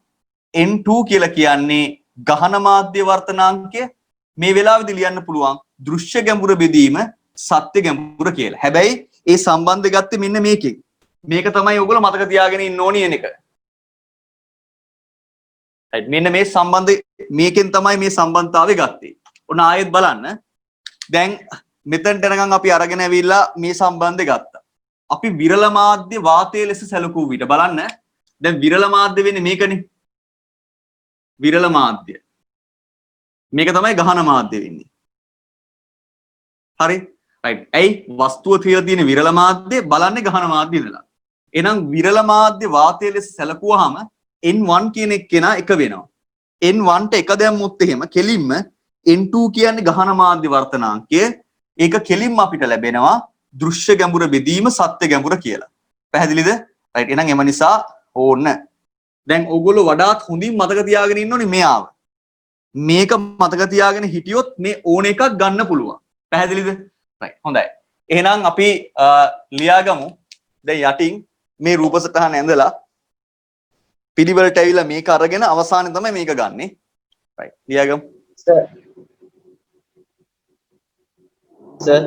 n2 කියලා කියන්නේ ගහන මාධ්‍ය වර්තනාංකය. මේ වෙලාවේදී ලියන්න පුළුවන් දෘශ්‍ය ගැඹුර බෙදීම සත්‍ය ගැඹුර කියලා. හැබැයි ඒ සම්බන්ධය ගත්තේ මෙන්න මේකෙන්. මේක තමයි ඔයගොල්ලෝ මතක තියාගෙන ඉන්න ඕනි එක. right මෙන්න මේ සම්බන්ධය මේකෙන් තමයි මේ සම්බන්ධතාවය ගත්තේ. ඔන්න ආයෙත් බලන්න. දැන් මෙතනට එනකන් අපි අරගෙන ඇවිල්ලා මේ සම්බන්ධය ගත්තා. අපි විරල මාධ්‍ය වාතය ලෙස සැලකූ විට බලන්න දැන් විරල මාධ්‍ය වෙන්නේ මේකනේ. විරල මාධ්‍ය. මේක තමයි ගහන මාධ්‍ය වෙන්නේ. හරි? right. ඇයි වස්තුව කියලා තියෙන විරල මාධ්‍ය බලන්නේ ගහන මාධ්‍ය ඉඳලා. එහෙනම් විරල මාධ්‍ය වාතය ලෙස සැලකුවාම n1 කියන එක්කෙනා එක වෙනවා. n1 ට එක දැම්මොත් එහෙම කෙලින්ම n2 කියන්නේ ගහන මාධ්‍ය වර්තනාංකය. ඒක කෙලින්ම අපිට ලැබෙනවා දෘශ්‍ය ගැඹුර බෙදීම සත්‍ය ගැඹුර කියලා. පැහැදිලිද? right. එහෙනම් එම නිසා ඕන්න දැන් ඕගොල්ලෝ වඩාත් හොඳින් මතක තියාගෙන ඉන්න ඕනේ මෙයාව. මේක මතක තියාගෙන හිටියොත් මේ ඕන එකක් ගන්න පුළුවන්. පැහැදිලිද? right. හොඳයි. එහෙනම් අපි ලියාගමු. දැන් යටින් මේ රූප සටහන ඇඳලා පිළිවෙලට ඇවිල්ලා මේක අරගෙන අවසානයේ තමයි මේක ගන්නෙ. right. ලියාගමු. Sir. Sir.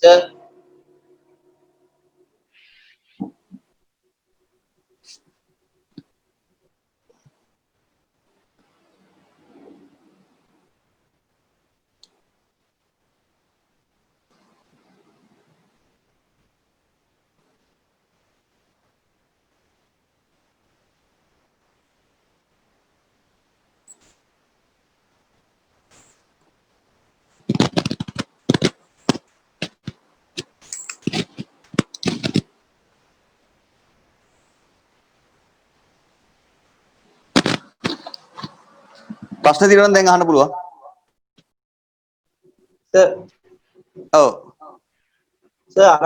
Sir. ප්‍රශ්න තියෙනවා නම් දැන් අහන්න පුළුවන්. සර් ඔව්.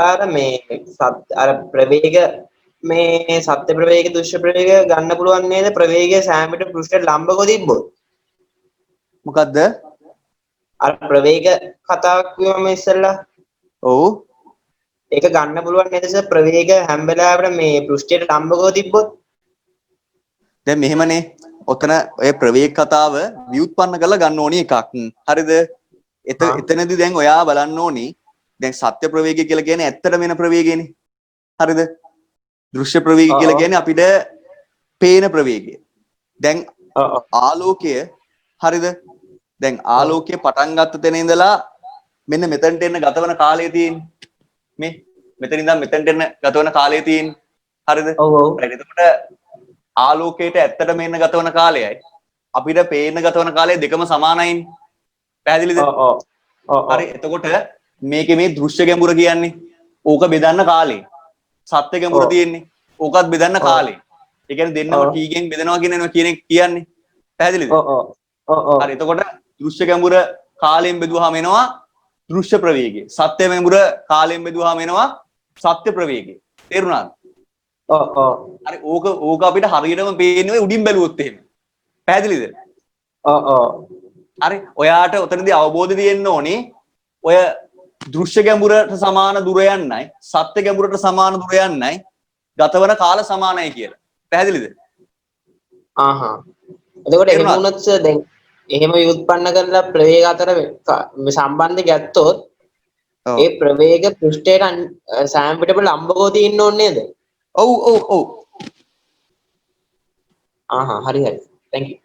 අර මේ අර ප්‍රවේග මේ සත්‍ය ප්‍රවේග දෘශ්‍ය ප්‍රවේග ගන්න පුළුවන් නේද? ප්‍රවේගය සෑමට පෘෂ්ඨයට ලම්බකව තිබ්බොත්. මොකද්ද? අර ප්‍රවේග කතාවක් කිව්වම ඉස්සෙල්ලා. ඔව්. ඒක ගන්න පුළුවන් නේද සර්? ප්‍රවේග හැම වෙලාවෙම මේ පෘෂ්ඨයට ලම්බකව තිබ්බොත්. දැන් මෙහෙමනේ. ඔතන ඔය ප්‍රවේග කතාව ව්‍යුත්පන්න කරලා ගන්න ඕනි එකක්. හරිද? එතනදී දැන් ඔයා බලන්න ඕනි. දැන් සත්‍ය ප්‍රවේගය කියලා කියන්නේ ඇත්තට වෙන ප්‍රවේගයනේ. හරිද? දෘශ්‍ය ප්‍රවේගය කියලා කියන්නේ අපිට පේන ප්‍රවේගය. දැන් ආලෝකය හරිද? දැන් ආලෝකය පටන් ගත්ත තැන ඉඳලා මෙන්න මෙතනට එන්න ගතවන කාලය තියෙන්නේ. මේ මෙතන ඉඳන් මෙතනට එන්න ගතවන කාලය තියෙන්නේ. හරිද? ඔව් ඔව්. එතකොට ආලෝකයට ඇත්තටම එන්න ගතවන කාලයයි අපිට පේන ගතවන කාලය දෙකම සමානයිනේ. පැහැදිලිද? ඔව් ඔව්. හරි. එතකොට මේකේ මේ දෘශ්‍ය ගැඹුර කියන්නේ ඕක බෙදන්න කාලේ. සත්‍ය ගැඹුර තියෙන්නේ. ඕකත් බෙදන්න කාලේ. ඒ කියන්නේ දෙන්නම t ගෙන් බෙදනවා කියන්නේ. පැහැදිලිද? ඔව් ඔව්. ඔව්. හරි. එතකොට දෘශ්‍ය ගැඹුර කාලයෙන් බෙදුවාම එනවා දෘශ්‍ය ප්‍රවේගය. සත්‍ය ගැඹුර කාලයෙන් බෙදුවාම එනවා සත්‍ය ප්‍රවේගය. තේරුණාද? ඔව් ඔව්. හරි. ඕක අපිට හරියටම පේන්නේ උඩින් බැලුවොත් එහෙම. පැහැදිලිද? ඔව් ඔව්. හරි. ඔයාට ඔතනදී අවබෝධය තියෙන්න ඕනේ ඔය දෘශ්‍ය ගැඹුරට සමාන දුර යන්නයි සත්‍ය ගැඹුරට සමාන දුර යන්නයි ගතවන කාල සමානයි කියලා. පැහැදිලිද? ආහා. එතකොට එහෙම වුණොත් දැන් එහෙම ව්‍යුත්පන්න කරලා ප්‍රවේග අතර සම්බන්ධ ගැත්තොත් ඒ ප්‍රවේග පෘෂ්ඨයට සෑම පිටම ලම්බකව තියෙන්න ඕනේ නේද? ඔව් ඔව් ඔව්. ආහා හරි හරි. thank you.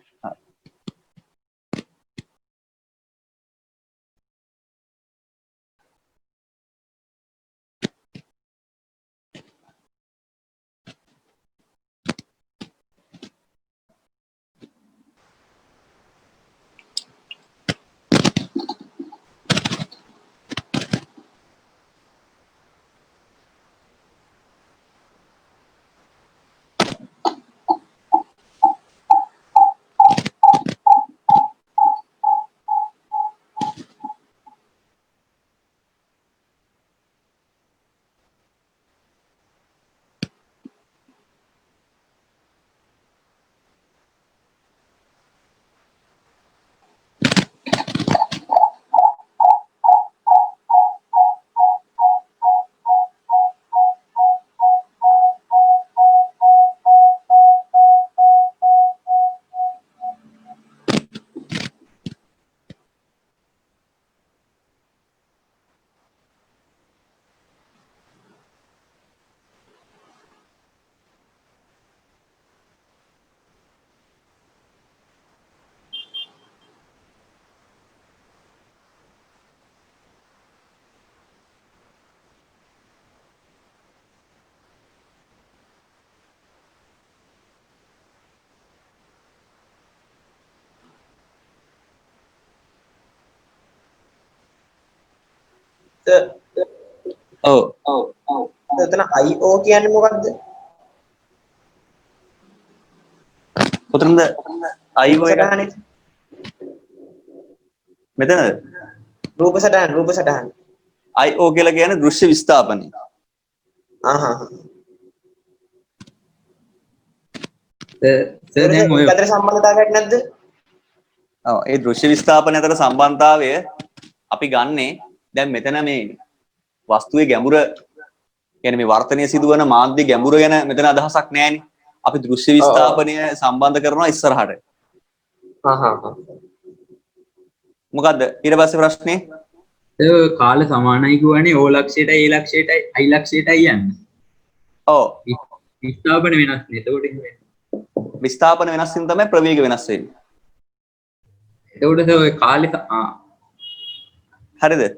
ඔව්. එතන IO කියන්නේ මොකක්ද? කොතනද IO එක? මෙතනද? රූප සටහන. IO කියලා කියන්නේ දෘශ්‍ය විස්ථාපනය. ආහා. දැන් ඔය අතර සම්බන්ධතාවයක් නැද්ද? ඔව් ඒ දෘශ්‍ය විස්ථාපනය අතර සම්බන්ධතාවය අපි ගන්නේ දැන් මෙතන මේ වස්තුවේ ගැඹුර කියන්නේ මේ වර්තනය සිදුවන මාධ්‍ය ගැඹුර ගැන මෙතන අදහසක් නැහැනේ. අපි දෘශ්‍ය විස්ථාපනය සම්බන්ධ කරනවා ඉස්සරහට. මොකද්ද ඊට පස්සේ ප්‍රශ්නේ? කාල සමානයි කියවනේ O ලක්ෂයටයි A ලක්ෂයටයි I ලක්ෂයටයි යන්නේ. ඔව්. විස්ථාපන වෙනස් නේ. එතකොට එහෙම. විස්ථාපන වෙනස් වෙන තමයි ප්‍රවේග වෙනස් වෙන්නේ. එතකොට ඔය කාලේ හරිද?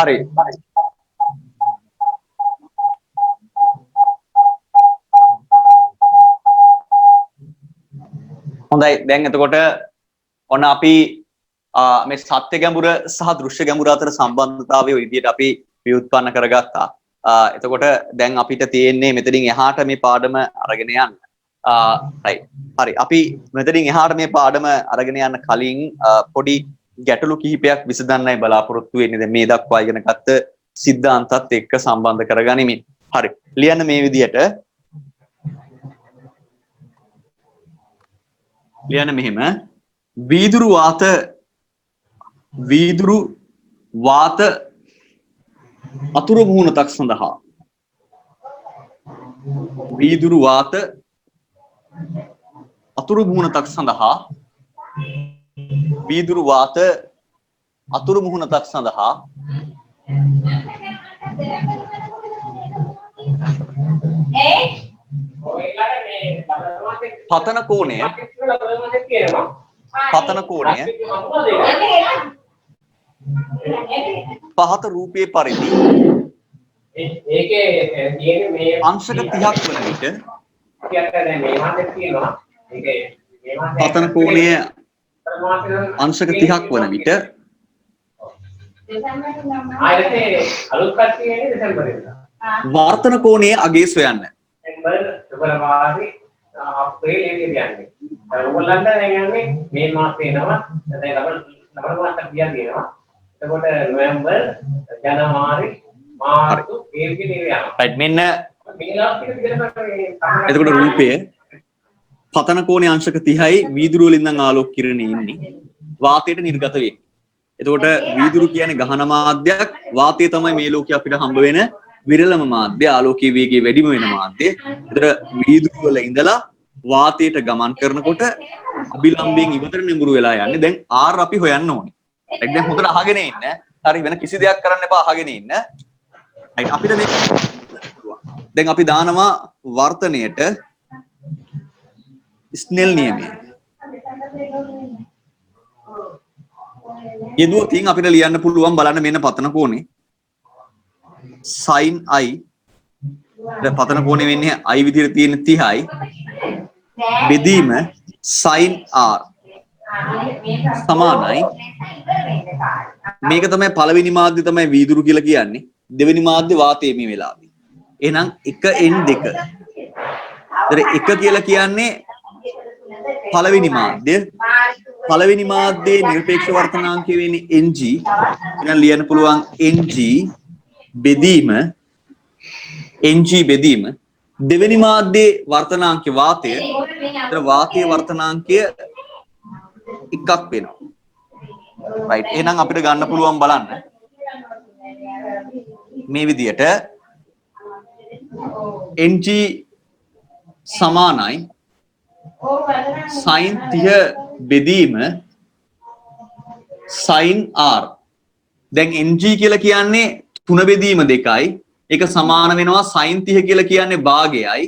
හරි. හොඳයි. දැන් එතකොට ඔන්න අපි මේ සත්‍ය ගැඹුර සහ දෘශ්‍ය ගැඹුර අතර සම්බන්ධතාවය ඔය විදිහට අපි ව්‍යුත්පන්න කරගත්තා. එතකොට දැන් අපිට තියෙන්නේ මෙතනින් එහාට මේ පාඩම අරගෙන යන්න. right. හරි. අපි මෙතනින් එහාට මේ පාඩම අරගෙන යන්න කලින් පොඩි ගැටලු කිහිපයක් විසඳන්නයි බලාපොරොත්තු වෙන්නේ. දැන් මේ දක්වා ඉගෙන ගත්ත සිද්ධාන්තත් එක්ක සම්බන්ධ කරගනිමින්. හරි. ලියන්න මේ විදිහට. ලියන්න මෙහෙම. වීදුරු වාත අතුරු මුහුණතක් සඳහා වීදුරු වාත අතුරු මුහුණතක් සඳහා වීදුරු වාත අතුරු මුහුණතක් සඳහා පතන කෝණය පහත රූපයේ පරිදි අංශක 30ක් වන විට පතන කෝණය අංශක 30ක් වන විට වර්තන කෝණයේ අගය සොයන්න. ඔයගොල්ලන්ට දැන් යන්නේ මේ මාසේ එනවා දැන් ලබන මාසයක් කියනවා එතකොට නොවැම්බර් ජනවාරි මාර්තු ඒකේ යනවා right මෙන්න එතකොට රූපය පතන කෝණයේ අංශක 30යි වීදුරු වලින් නම් ආලෝක කිරණේ ඉන්නේ වාතයට නිර්ගත වෙන්නේ. එතකොට වීදුරු කියන්නේ ගහන මාධ්‍යයක්, වාතය තමයි මේ ලෝකේ අපිට හම්බ වෙන විරලම මාධ්‍ය, ආලෝකීය වේගය වැඩිම වෙන මාධ්‍ය. ඒතර වීදුරු වල ඉඳලා වාතයට ගමන් කරනකොට අභිලම්බයෙන් ඉවතට නිමුරු වෙලා යන්නේ. දැන් R අපි හොයන්න ඕනේ. right දැන් හොඳට අහගෙන ඉන්න. හරි වෙන කිසි දෙයක් කරන්න එපා අහගෙන ඉන්න. right අපිට මේක දැන් අපි දානවා වර්තනයට ස්නෙල් නියමය. යෙදුවකින් අපිට ලියන්න පුළුවන් බලන්න මෙන්න පතන කෝණේ sin i දැන් පතන කෝණේ වෙන්නේ i විදිහට තියෙන 30යි බෙදීම sin r සමානයි මේක තමයි පළවෙනි මාධ්‍ය තමයි වීදුරු කියලා කියන්නේ දෙවෙනි මාධ්‍ය වාතයේ මේ වෙලාවේ එහෙනම් 1n2 ඒතර 1 කියලා කියන්නේ පළවෙනි මාධ්‍යයේ නිරපේක්ෂ වර්තනාංකය වෙන්නේ ng එහෙනම් ලියන්න පුළුවන් ng බෙදීම දෙවෙනි මාධ්‍යයේ වර්තනාංකය වාතය. ඒතර වාතයේ වර්තනාංකය එකක් වෙනවා. right එහෙනම් අපිට ගන්න පුළුවන් බලන්න මේ විදියට ng සමානයි sin 30 බෙදීම sin r. දැන් ng කියලා කියන්නේ 3 බෙදීම 2යි. ඒක සමාන වෙනවා sin 30 කියලා කියන්නේ භාගයයි.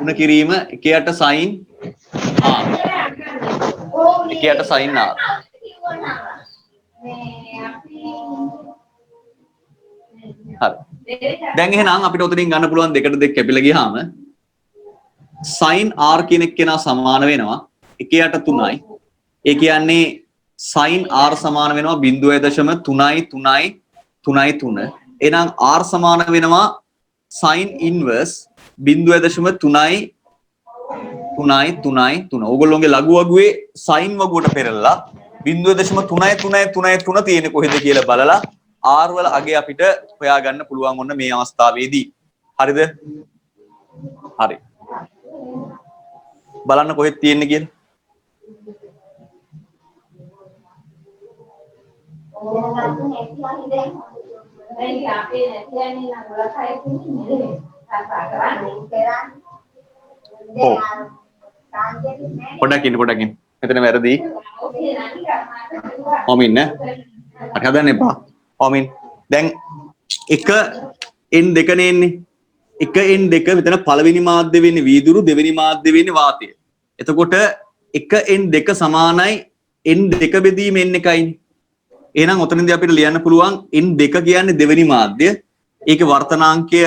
3 කිරීම 1ට sin r. 1ට sin r. හරි. දැන් එහෙනම් අපිට උතනින් ගන්න පුළුවන් 2ට 2 කැපිලා ගියාම sin r කියන එක්කෙනා සමාන වෙනවා 1ට 3යි. ඒ කියන්නේ sin r සමාන වෙනවා 0.333. එහෙනම් r සමාන වෙනවා sin inverse 0.333. ඕගොල්ලෝගේ ලඝු වගුවේ sin වගුවට පෙරලා 0.333 තියෙන්නේ කොහෙද කියලා බලලා r වල අගය අපිට හොයාගන්න පුළුවන් ඔන්න මේ අවස්ථාවේදී. හරිද? හරි. බලන්න කොහෙද තියෙන්නේ කියලා. පොඩ්ඩක් ඉන්න. මෙතන වැරදි. ඔමින් නේ. අර හදන්න එපා. ඔමින්. දැන් 1n2 නේ එන්නේ. 1n2 මෙතන පළවෙනි මාධ්‍ය වෙන්නේ වීදුරු, දෙවෙනි මාධ්‍ය වෙන්නේ වාතය. එතකොට 1n2 සමානයි n2 බෙදීම n1යි. එහෙනම් ඔතනදී අපිට ලියන්න පුළුවන් n2 කියන්නේ දෙවෙනි මාධ්‍ය. ඒකේ වර්තනාංකය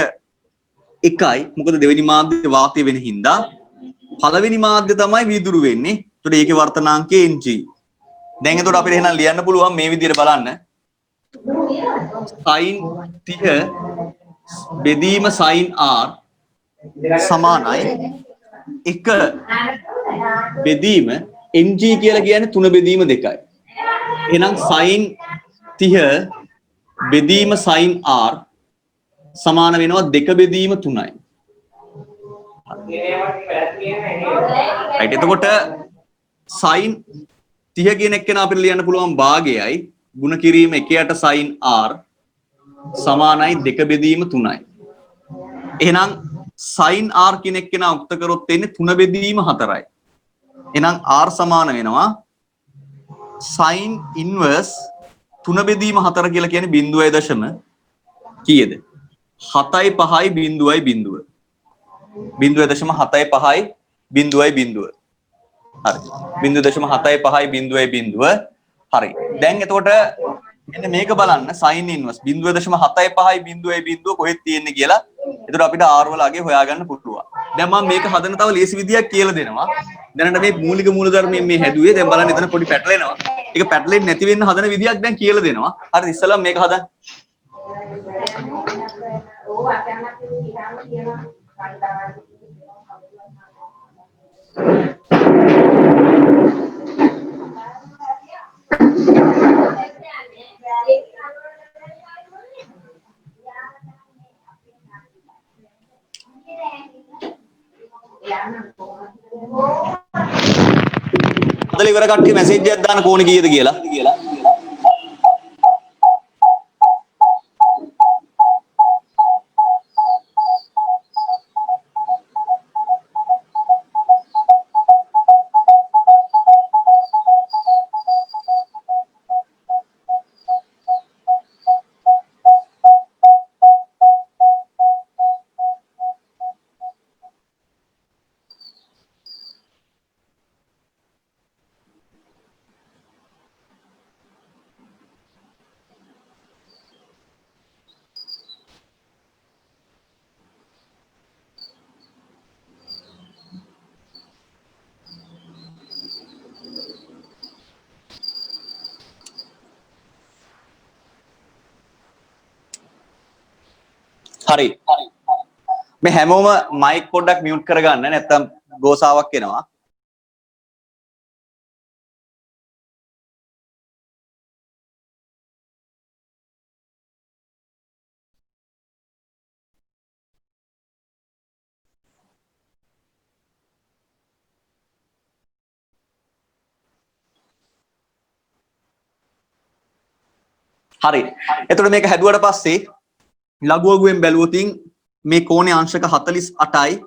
1යි. මොකද දෙවෙනි මාධ්‍ය වාතය වෙන හින්දා. පළවෙනි මාධ්‍ය තමයි වීදුරු වෙන්නේ. ඒතකොට ඒකේ වර්තනාංකය Ng. දැන් එතකොට අපිට එහෙනම් ලියන්න පුළුවන් මේ විදිහට බලන්න. sin 30 බෙදීම sin r සමානයි 1 බෙදීම Ng කියලා කියන්නේ 3 බෙදීම 2යි. එහෙනම් sin 30 බෙදීම sin r සමාන වෙනවා 2 බෙදීම 3යි. right එතකොට sin 30 කියන එක න අපිට ලියන්න පුළුවන් භාගයයි ಗುಣ කිරීම 1යට sin r සමානයි 2 බෙදීම 3යි. එහෙනම් sin r කියන එක න උක්ත කරොත් එන්නේ 3 බෙදීම 4යි. එහෙනම් r සමාන වෙනවා sin inverse 3 බෙදීම 4 කියලා කියන්නේ බිඳුවයි දශම කීයද? 7යි 5යි බිඳුවයි බිඳුව. බිඳුව දශම 7යි 5යි බිඳුවයි බිඳුව. හරි. බිඳුව දශම 7යි 5යි බිඳුවයි බිඳුව. හරි. දැන් එතකොට මෙන්න මේක බලන්න sin inverse බිඳුව දශම 7යි 5යි බිඳුවයි බිඳුව කොහෙද තියෙන්නේ කියලා. එතකොට අපිට r වල අගේ හොයාගන්න පුළුවන්. දැන් මම මේක හදන තව ලේසි විදියක් කියලා දෙනවා. දැනට මේ මූලික මූලධර්මයෙන් මේ හැදුවේ. දැන් බලන්න එතන පොඩි පැටලෙනවා. ඒක පැටලෙන්නේ නැති වෙන්න හදන විදියක් දැන් කියලා දෙනවා. හරි ඉස්සෙල්ලා මේක හදන්න. අදලා ඉවර කට්ටිය මැසේජ් එකක් දාන්න කෝණේ කීයද කියලා. හරි. මේ හැමෝම මයික් පොඩ්ඩක් මියුට් කරගන්න නැත්නම් ගෝසාවක් එනවා. හරි. එතකොට මේක හැදුවට පස්සේ ලඝුවගුවෙන් බැලුවොතින් මේ කෝණේ අංශක 48යි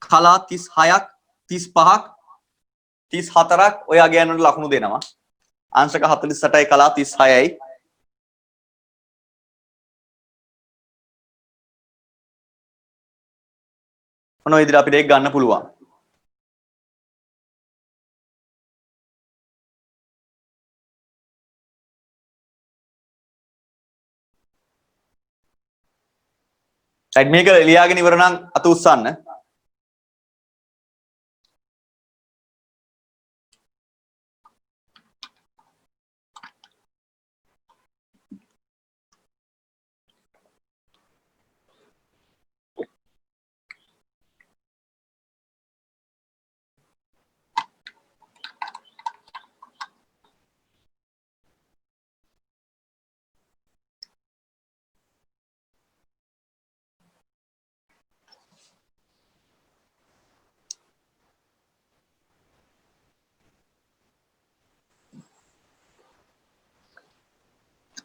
කලා 36ක් 35ක් 34ක් ඔය අගයන්වල ලකුණු දෙනවා. අංශක 48යි කලා 36යි මොන විදිහට අපිට ඒක ගන්න පුළුවන්. right මේක ලියාගෙන ඉවර නම් අත උස්සන්න.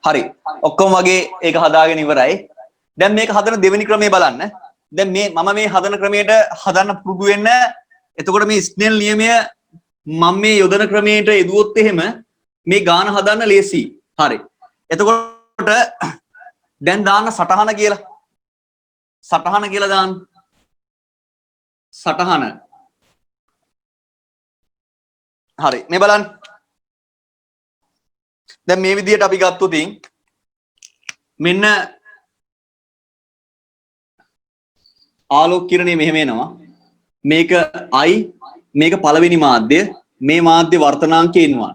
හරි ඔක්කොම වගේ ඒක හදාගෙන ඉවරයි. දැන් මේක හදන දෙවෙනි ක්‍රමය බලන්න. දැන් මම මේ හදන ක්‍රමයට හදන්න පුරුදු වෙන්න. එතකොට මේ ස්නෙල් නියමය මම මේ යොදන ක්‍රමයට යෙදුවොත් එහෙම මේ ගාන හදන්න ලේසි. හරි. එතකොට දැන් දාන්න සටහන කියලා. සටහන කියලා දාන්න. සටහන. හරි මේ බලන්න. දැන් මේ විදිහට අපි ගත්තොත් මෙන්න ආලෝක කිරණය මෙහෙම එනවා. මේක I මේක පළවෙනි මාධ්‍ය මේ මාධ්‍ය වර්තනාංකය n1.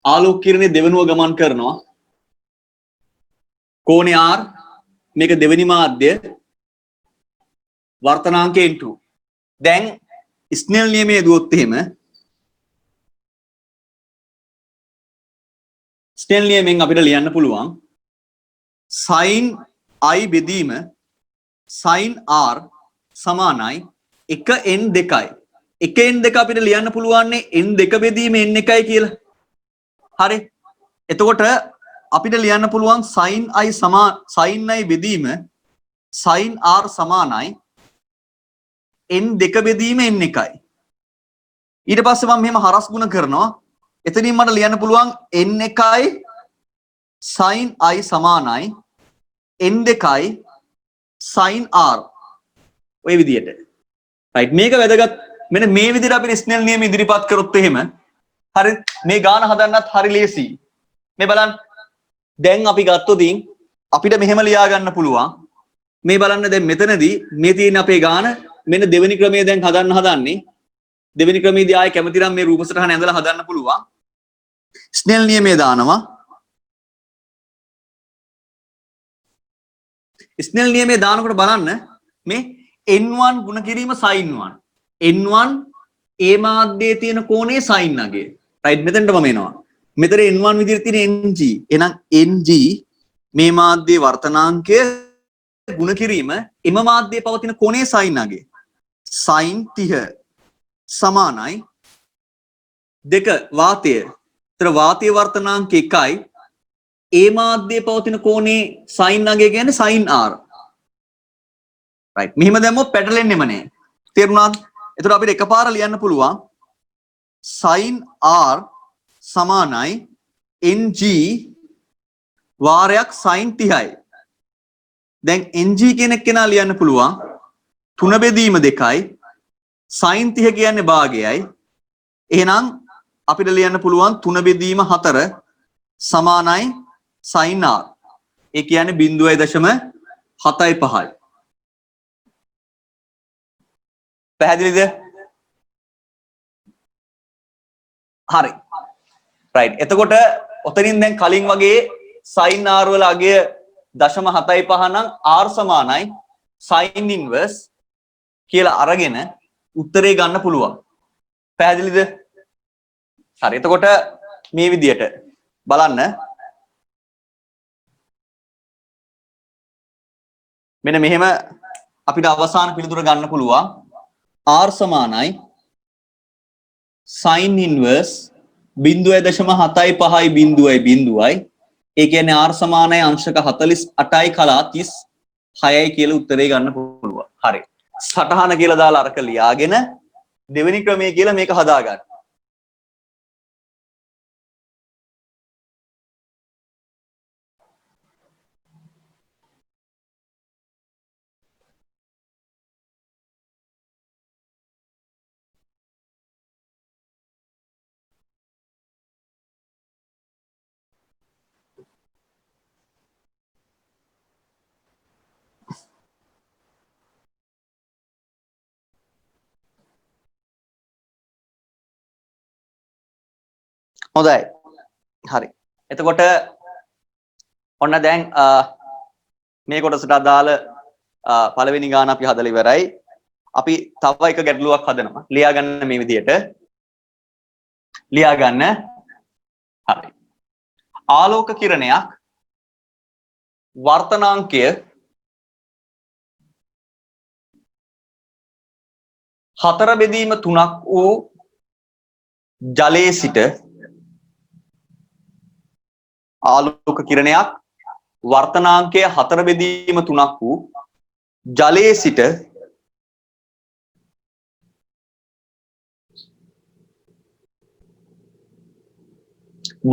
ආලෝක කිරණය දෙවෙනුව ගමන් කරනවා. කෝණය R මේක දෙවෙනි මාධ්‍ය වර්තනාංකය n2. දැන් ස්නෙල් නියමයේ දුවොත් එහෙම ස්නෙල් නියමයෙන් අපිට ලියන්න පුළුවන් sin I බෙදීම sin R සමානයි 1n2යි. 1n2 අපිට ලියන්න පුළුවන්නේ n2 බෙදීම n1යි කියලා. හරි. එතකොට අපිට ලියන්න පුළුවන් sin I බෙදීම sin R සමානයි n2 බෙදීම n1යි. ඊට පස්සේ මම මෙහෙම හරස් ගුණ කරනවා. එතනින් මට ලියන්න පුළුවන් n1යි sin I සමානයි n2යි sin R. ඔය විදියට. රයිට් මේක වැදගත්. මෙන්න මේ විදිහට අපි ස්නෙල් නියම ඉදිරිපත් කරොත් එහෙම හරි මේ ගාන හදන්නත් හරි ලේසි. මේ බලන්න. දැන් අපි ගත්තොත් අපිට මෙහෙම ලියා ගන්න පුළුවන්. මේ බලන්න දැන් මෙතනදී මේ තියෙන අපේ ගාන මෙන්න දෙවෙනි ක්‍රමයේ දැන් හදන්නේ. දෙවෙනි ක්‍රමයේදී ආයේ කැමති නම් මේ රූප සටහන ඇඳලා හදන්න පුළුවන්. ස්නෙල් නියමයේ දානවා. ස්නෙල් නියමයේ දානකොට බලන්න මේ n1 ගුණ කිරීම sin1. n1 ඒ මාධ්‍යයේ තියෙන කෝණයේ sin නගය. රයිට් මෙතනටම එනවා. මෙතන n1 විදිහට තියෙන ng. එහෙනම් ng මේ මාධ්‍යයේ වර්තනාංකය ගුණ කිරීම එම මාධ්‍යයේ පවතින කෝණයේ sin නගය. sin 30 සමානයි 2 වාතය. ඒතර වාතයේ වර්තනාංක 1යි. ඒ මාධ්‍යයේ පවතින කෝණයේ sin නගය කියන්නේ sin R. රයිට්. මෙහිම දැම්මොත් පැටලෙන්නෙම නෑ. තේරුණාද? එතකොට අපිට එකපාර ලියන්න පුළුවන් sin R සමානයි ng වාරයක් sin 30යි. දැන් ng කියන කෙනා ලියන්න පුළුවන් 3 බෙදීම 2යි sin 30 කියන්නේ භාගයයි. එහෙනම් අපිට ලියන්න පුළුවන් 3 බෙදීම 4 සමානයි sin R. ඒ කියන්නේ 0.75යි. පැහැදිලිද? හරි. රයිට්. එතකොට ඔතනින් දැන් කලින් වගේ sin R වල අගය 0.75 නම් R සමානයි sin inverse කියලා අරගෙන උත්තරේ ගන්න පුළුවන්. පැහැදිලිද? හරි. එතකොට මේ විදියට බලන්න. මෙන්න මෙහෙම අපිට අවසාන පිළිතුර ගන්න පුළුවන්. R සමානයි sin inverse 0.75යි. ඒ කියන්නේ R සමානයි අංශක 48යි කලා 36යි කියලා උත්තරේ ගන්න පුළුවන්. හරි. සටහන කියලා දාලා අරක ලියාගෙන දෙවෙනි ක්‍රමයේ කියලා මේක හදාගන්න. හොඳයි. හරි. එතකොට ඔන්න දැන් මේ කොටසට අදාළ පළවෙනි ගාන අපි හදලා ඉවරයි. අපි තව එක ගැටලුවක් හදනවා. ලියා ගන්න මේ විදියට. ලියා ගන්න. හරි. ආලෝක කිරණයක් වර්තනාංකය 4 බෙදීම 3ක් වූ ජලයේ සිට ආලෝක කිරණයක් වර්තනාංකය 4 බෙදීම 3ක් වූ ජලයේ සිට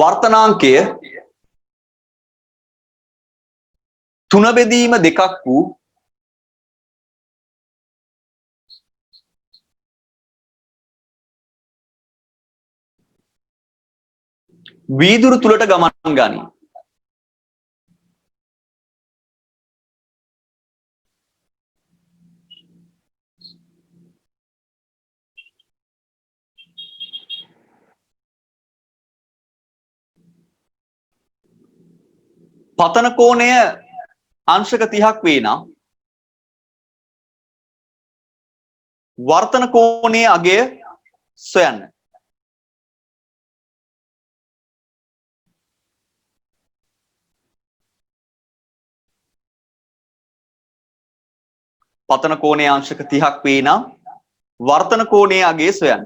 වර්තනාංකය 3 බෙදීම 2ක් වූ වීදුරු තුලට ගමන් ගනී. පතන කෝණය අංශක 30ක් වේ නම් වර්තන කෝණයේ අගය සොයන්න. පතන කෝණයේ අංශක 30ක් වේ නම් වර්තන කෝණයේ අගය සොයන්න.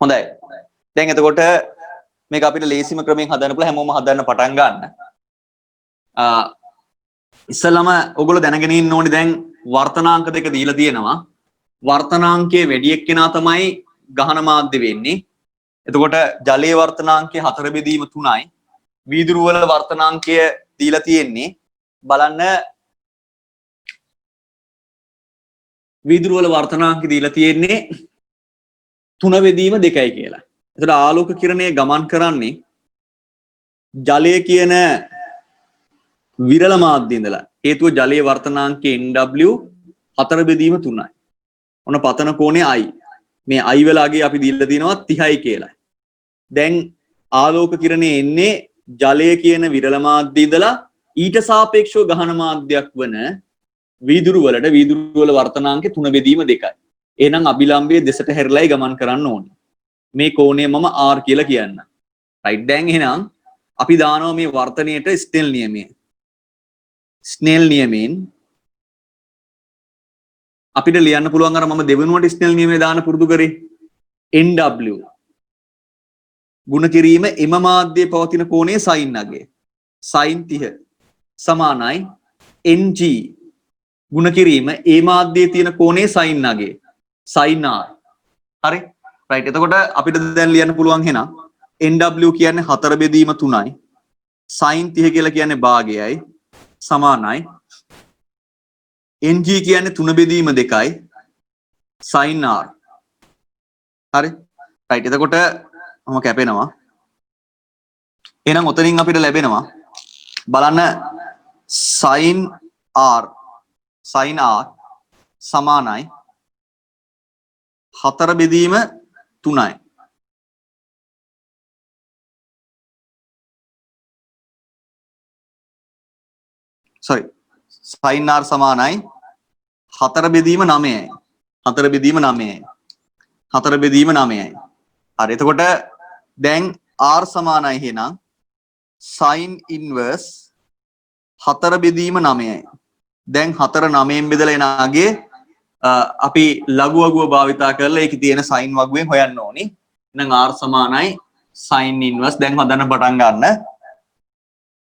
හොඳයි. දැන් එතකොට මේක අපිට ලේසිම ක්‍රමයෙන් හදන්න පුළුවන් හැමෝම හදන්න පටන් ගන්න. ඉස්සෙල්ලාම ඔයගොල්ලෝ දැනගෙන ඉන්න ඕනේ දැන් වර්තනාංක දෙක දීලා තියෙනවා. වර්තනාංකයේ වැඩි එක්කෙනා තමයි ගහන මාධ්‍ය වෙන්නේ. එතකොට ජලයේ වර්තනාංකයේ 4 බෙදීම 3යි. වීදුරු වල වර්තනාංකය දීලා තියෙන්නේ බලන්න වීදුරු වල වර්තනාංක දීලා තියෙන්නේ 3 බෙදීම 2යි කියලා. එතකොට ආලෝක කිරණය ගමන් කරන්නේ ජලය කියන විරල මාධ්‍ය ඉඳලා. හේතුව ජලයේ වර්තනාංකය NW 4 බෙදීම 3යි. ඔන්න පතන කෝණය I. මේ I වලගේ අපි දීලා දිනවා 30යි කියලා. දැන් ආලෝක කිරණය එන්නේ ජලය කියන විරල මාධ්‍ය ඉඳලා ඊට සාපේක්ෂව ගහන මාධ්‍යයක් වන වීදුරු වල වර්තනාංකය 3 බෙදීම 2යි. එහෙනම් අභිලම්බයේ දෙසට හැරිලායි ගමන් කරන්න ඕනේ. මේ කෝණය මම R කියලා කියන්න. රයිට්. දැන් එහෙනම් අපි දානවා මේ වර්තනයේට ස්නෙල් නියමය. ස්නෙල් නියමයෙන් අපිට ලියන්න පුළුවන් අර මම දෙවෙනුවට ස්නෙල් නියමය දාන්න පුරුදු කරේ NW ගුණ කිරීම එම මාධ්‍යයේ පවතින කෝණයේ sin අගය sin 30 සමානයි NG ගුණ කිරීම ඒ මාධ්‍යයේ තියෙන කෝණයේ sin අගය sin R. හරි. රයිට්. එතකොට අපිට දැන් ලියන්න පුළුවන් එහෙනම් NW කියන්නේ 4 බෙදීම 3යි sin 30 කියලා කියන්නේ භාගයයි සමානයි NG කියන්නේ 3 බෙදීම 2යි sin R. හරි. රයිට්. එතකොට මම කැපෙනවා. එහෙනම් උතනින් අපිට ලැබෙනවා බලන්න sin R සමානයි 4 බෙදීම 3යි. sorry sin R සමානයි 4 බෙදීම 9යි. 4 බෙදීම 9යි. 4 බෙදීම 9යි. හරි. එතකොට දැන් R සමානයි එහෙනම් sin inverse 4 බෙදීම 9යි. දැන් 4 9න් බෙදලා එන අගේ අපි ලඝු වගුව භාවිතා කරලා ඒකේ තියෙන sin වගුවෙන් හොයන්න ඕනි. එහෙනම් R සමානයි sin inverse දැන් හදන්න පටන් ගන්න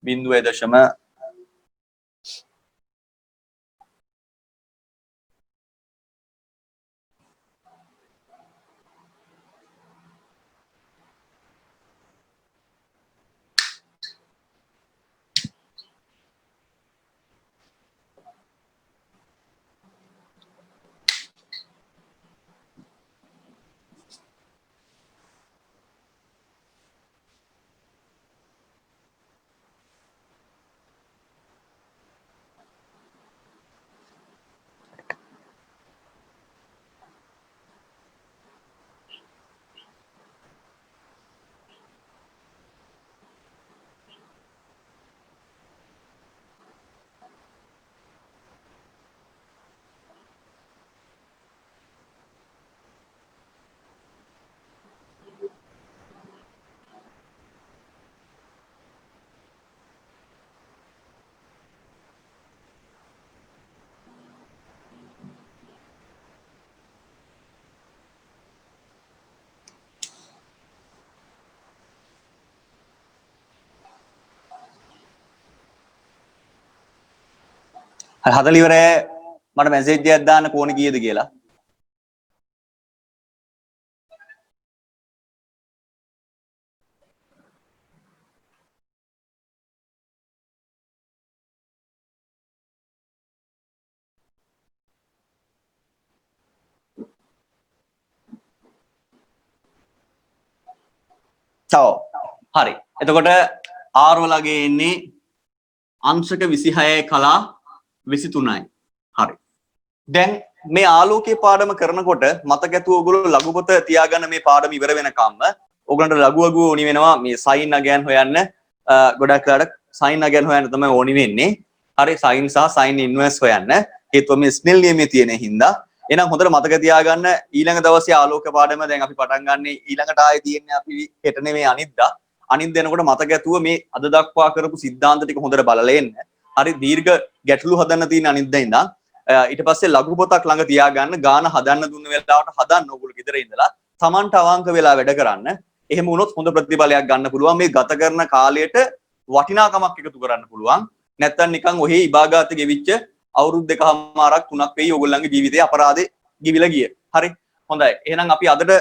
0.0 හදලා ඉවරයි. මට මැසේජ් එකක් දාන්න කෝණ කීයද කියලා. ඔව් හරි. එතකොට R වලගේ එන්නේ අංශක 26යි කලා 23යි. හරි. දැන් මේ ආලෝකයේ පාඩම කරනකොට මතක ඇතුව ඔයගොල්ලෝ ලඝු පොත තියාගන්න මේ පාඩම ඉවර වෙනකම්ම ඔයගොල්ලන්ට ලඝු වගුව ඕනි වෙනවා මේ සයින් අගයන් හොයන්න. ගොඩක් වෙලාවට සයින් අගයන් හොයන්න තමයි ඕනි වෙන්නේ. හරි සයින් සහ සයින් ඉන්වර්ස් හොයන්න. හේතුව මේ ස්නෙල් නියමයේ තියෙන හින්දා. එහෙනම් හොඳට මතක තියාගන්න ඊළඟ දවසේ ආලෝක පාඩම දැන් අපි පටන් ගන්න ඊළඟට ආයේ තියෙන්නේ අපි හෙට නෙමෙයි අනිද්දා. අනිත් දෙනකොට මතක ඇතුව මේ අද දක්වා කරපු સિદ્ધාන්ත ටික හොඳට බලලා එන්න. හරි දීර්ඝ ගැටලු හදන්න තියෙන අනිද්දා ඉඳන් ඊට පස්සේ ලඝු පොතක් ළඟ තියාගන්න ගාන හදන්න දුන්න වෙලාවට හදන්න ඕගොල්ලෝ ගෙදර ඉඳලා Tamanට අවංක වෙලා වැඩ කරන්න. එහෙම වුණොත් හොඳ ප්‍රතිඵලයක් ගන්න පුළුවන්. මේ ගත කරන කාලයට වටිනාකමක් එකතු කරන්න පුළුවන්. නැත්තම් නිකන් ඔහේ ඉබාගාත ගෙවිච්ච අවුරුදු 2කමාරක් 3ක් වෙයි ඔයගොල්ලන්ගේ ජීවිතේ අපරාධේ ගිවිලා ගිය. හරි. හොඳයි. එහෙනම් අපි අදට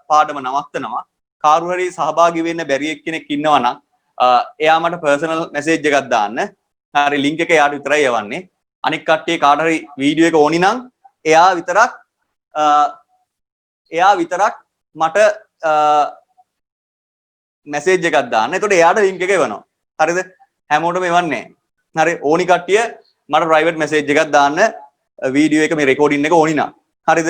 පාඩම නවත්තනවා. කාරු හරි සහභාගී වෙන්න බැරි එක්කෙනෙක් ඉන්නවා නම් එයා මට පර්සනල් මැසේජ් එකක් දාන්න. හරි ලින්ක් එක එයාට විතරයි යවන්නේ. අනික කට්ටිය කාට හරි වීඩියෝ එක ඕනි නම් එයා විතරක් මට මැසේජ් එකක් දාන්න. එතකොට එයාට ලින්ක් එක එවනවා. හරිද? හැමෝටම එවන්නේ නැහැ. හරි ඕනි කට්ටිය මට ප්‍රයිවට් මැසේජ් එකක් දාන්න වීඩියෝ එක මේ රෙකෝඩින් එක ඕනි නම්. හරිද?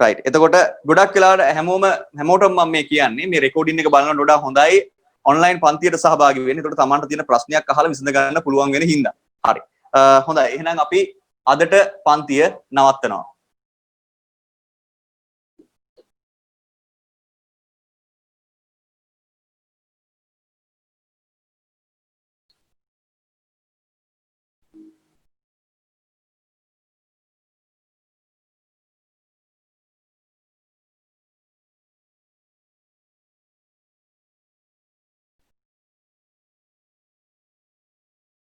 රයිට්. එතකොට ගොඩක් වෙලාවට හැමෝටම මම මේ කියන්නේ මේ රෙකෝඩින් එක බලනකොට වඩා හොඳයි ඔන්ලයින් පන්තියට සහභාගී වෙන්න. එතකොට Tamanට තියෙන ප්‍රශ්නයක් අහලා විසඳ ගන්න පුළුවන් වෙන හින්දා. හරි. හොඳයි. එහෙනම් අපි අදට පන්තිය නවත්තනවා.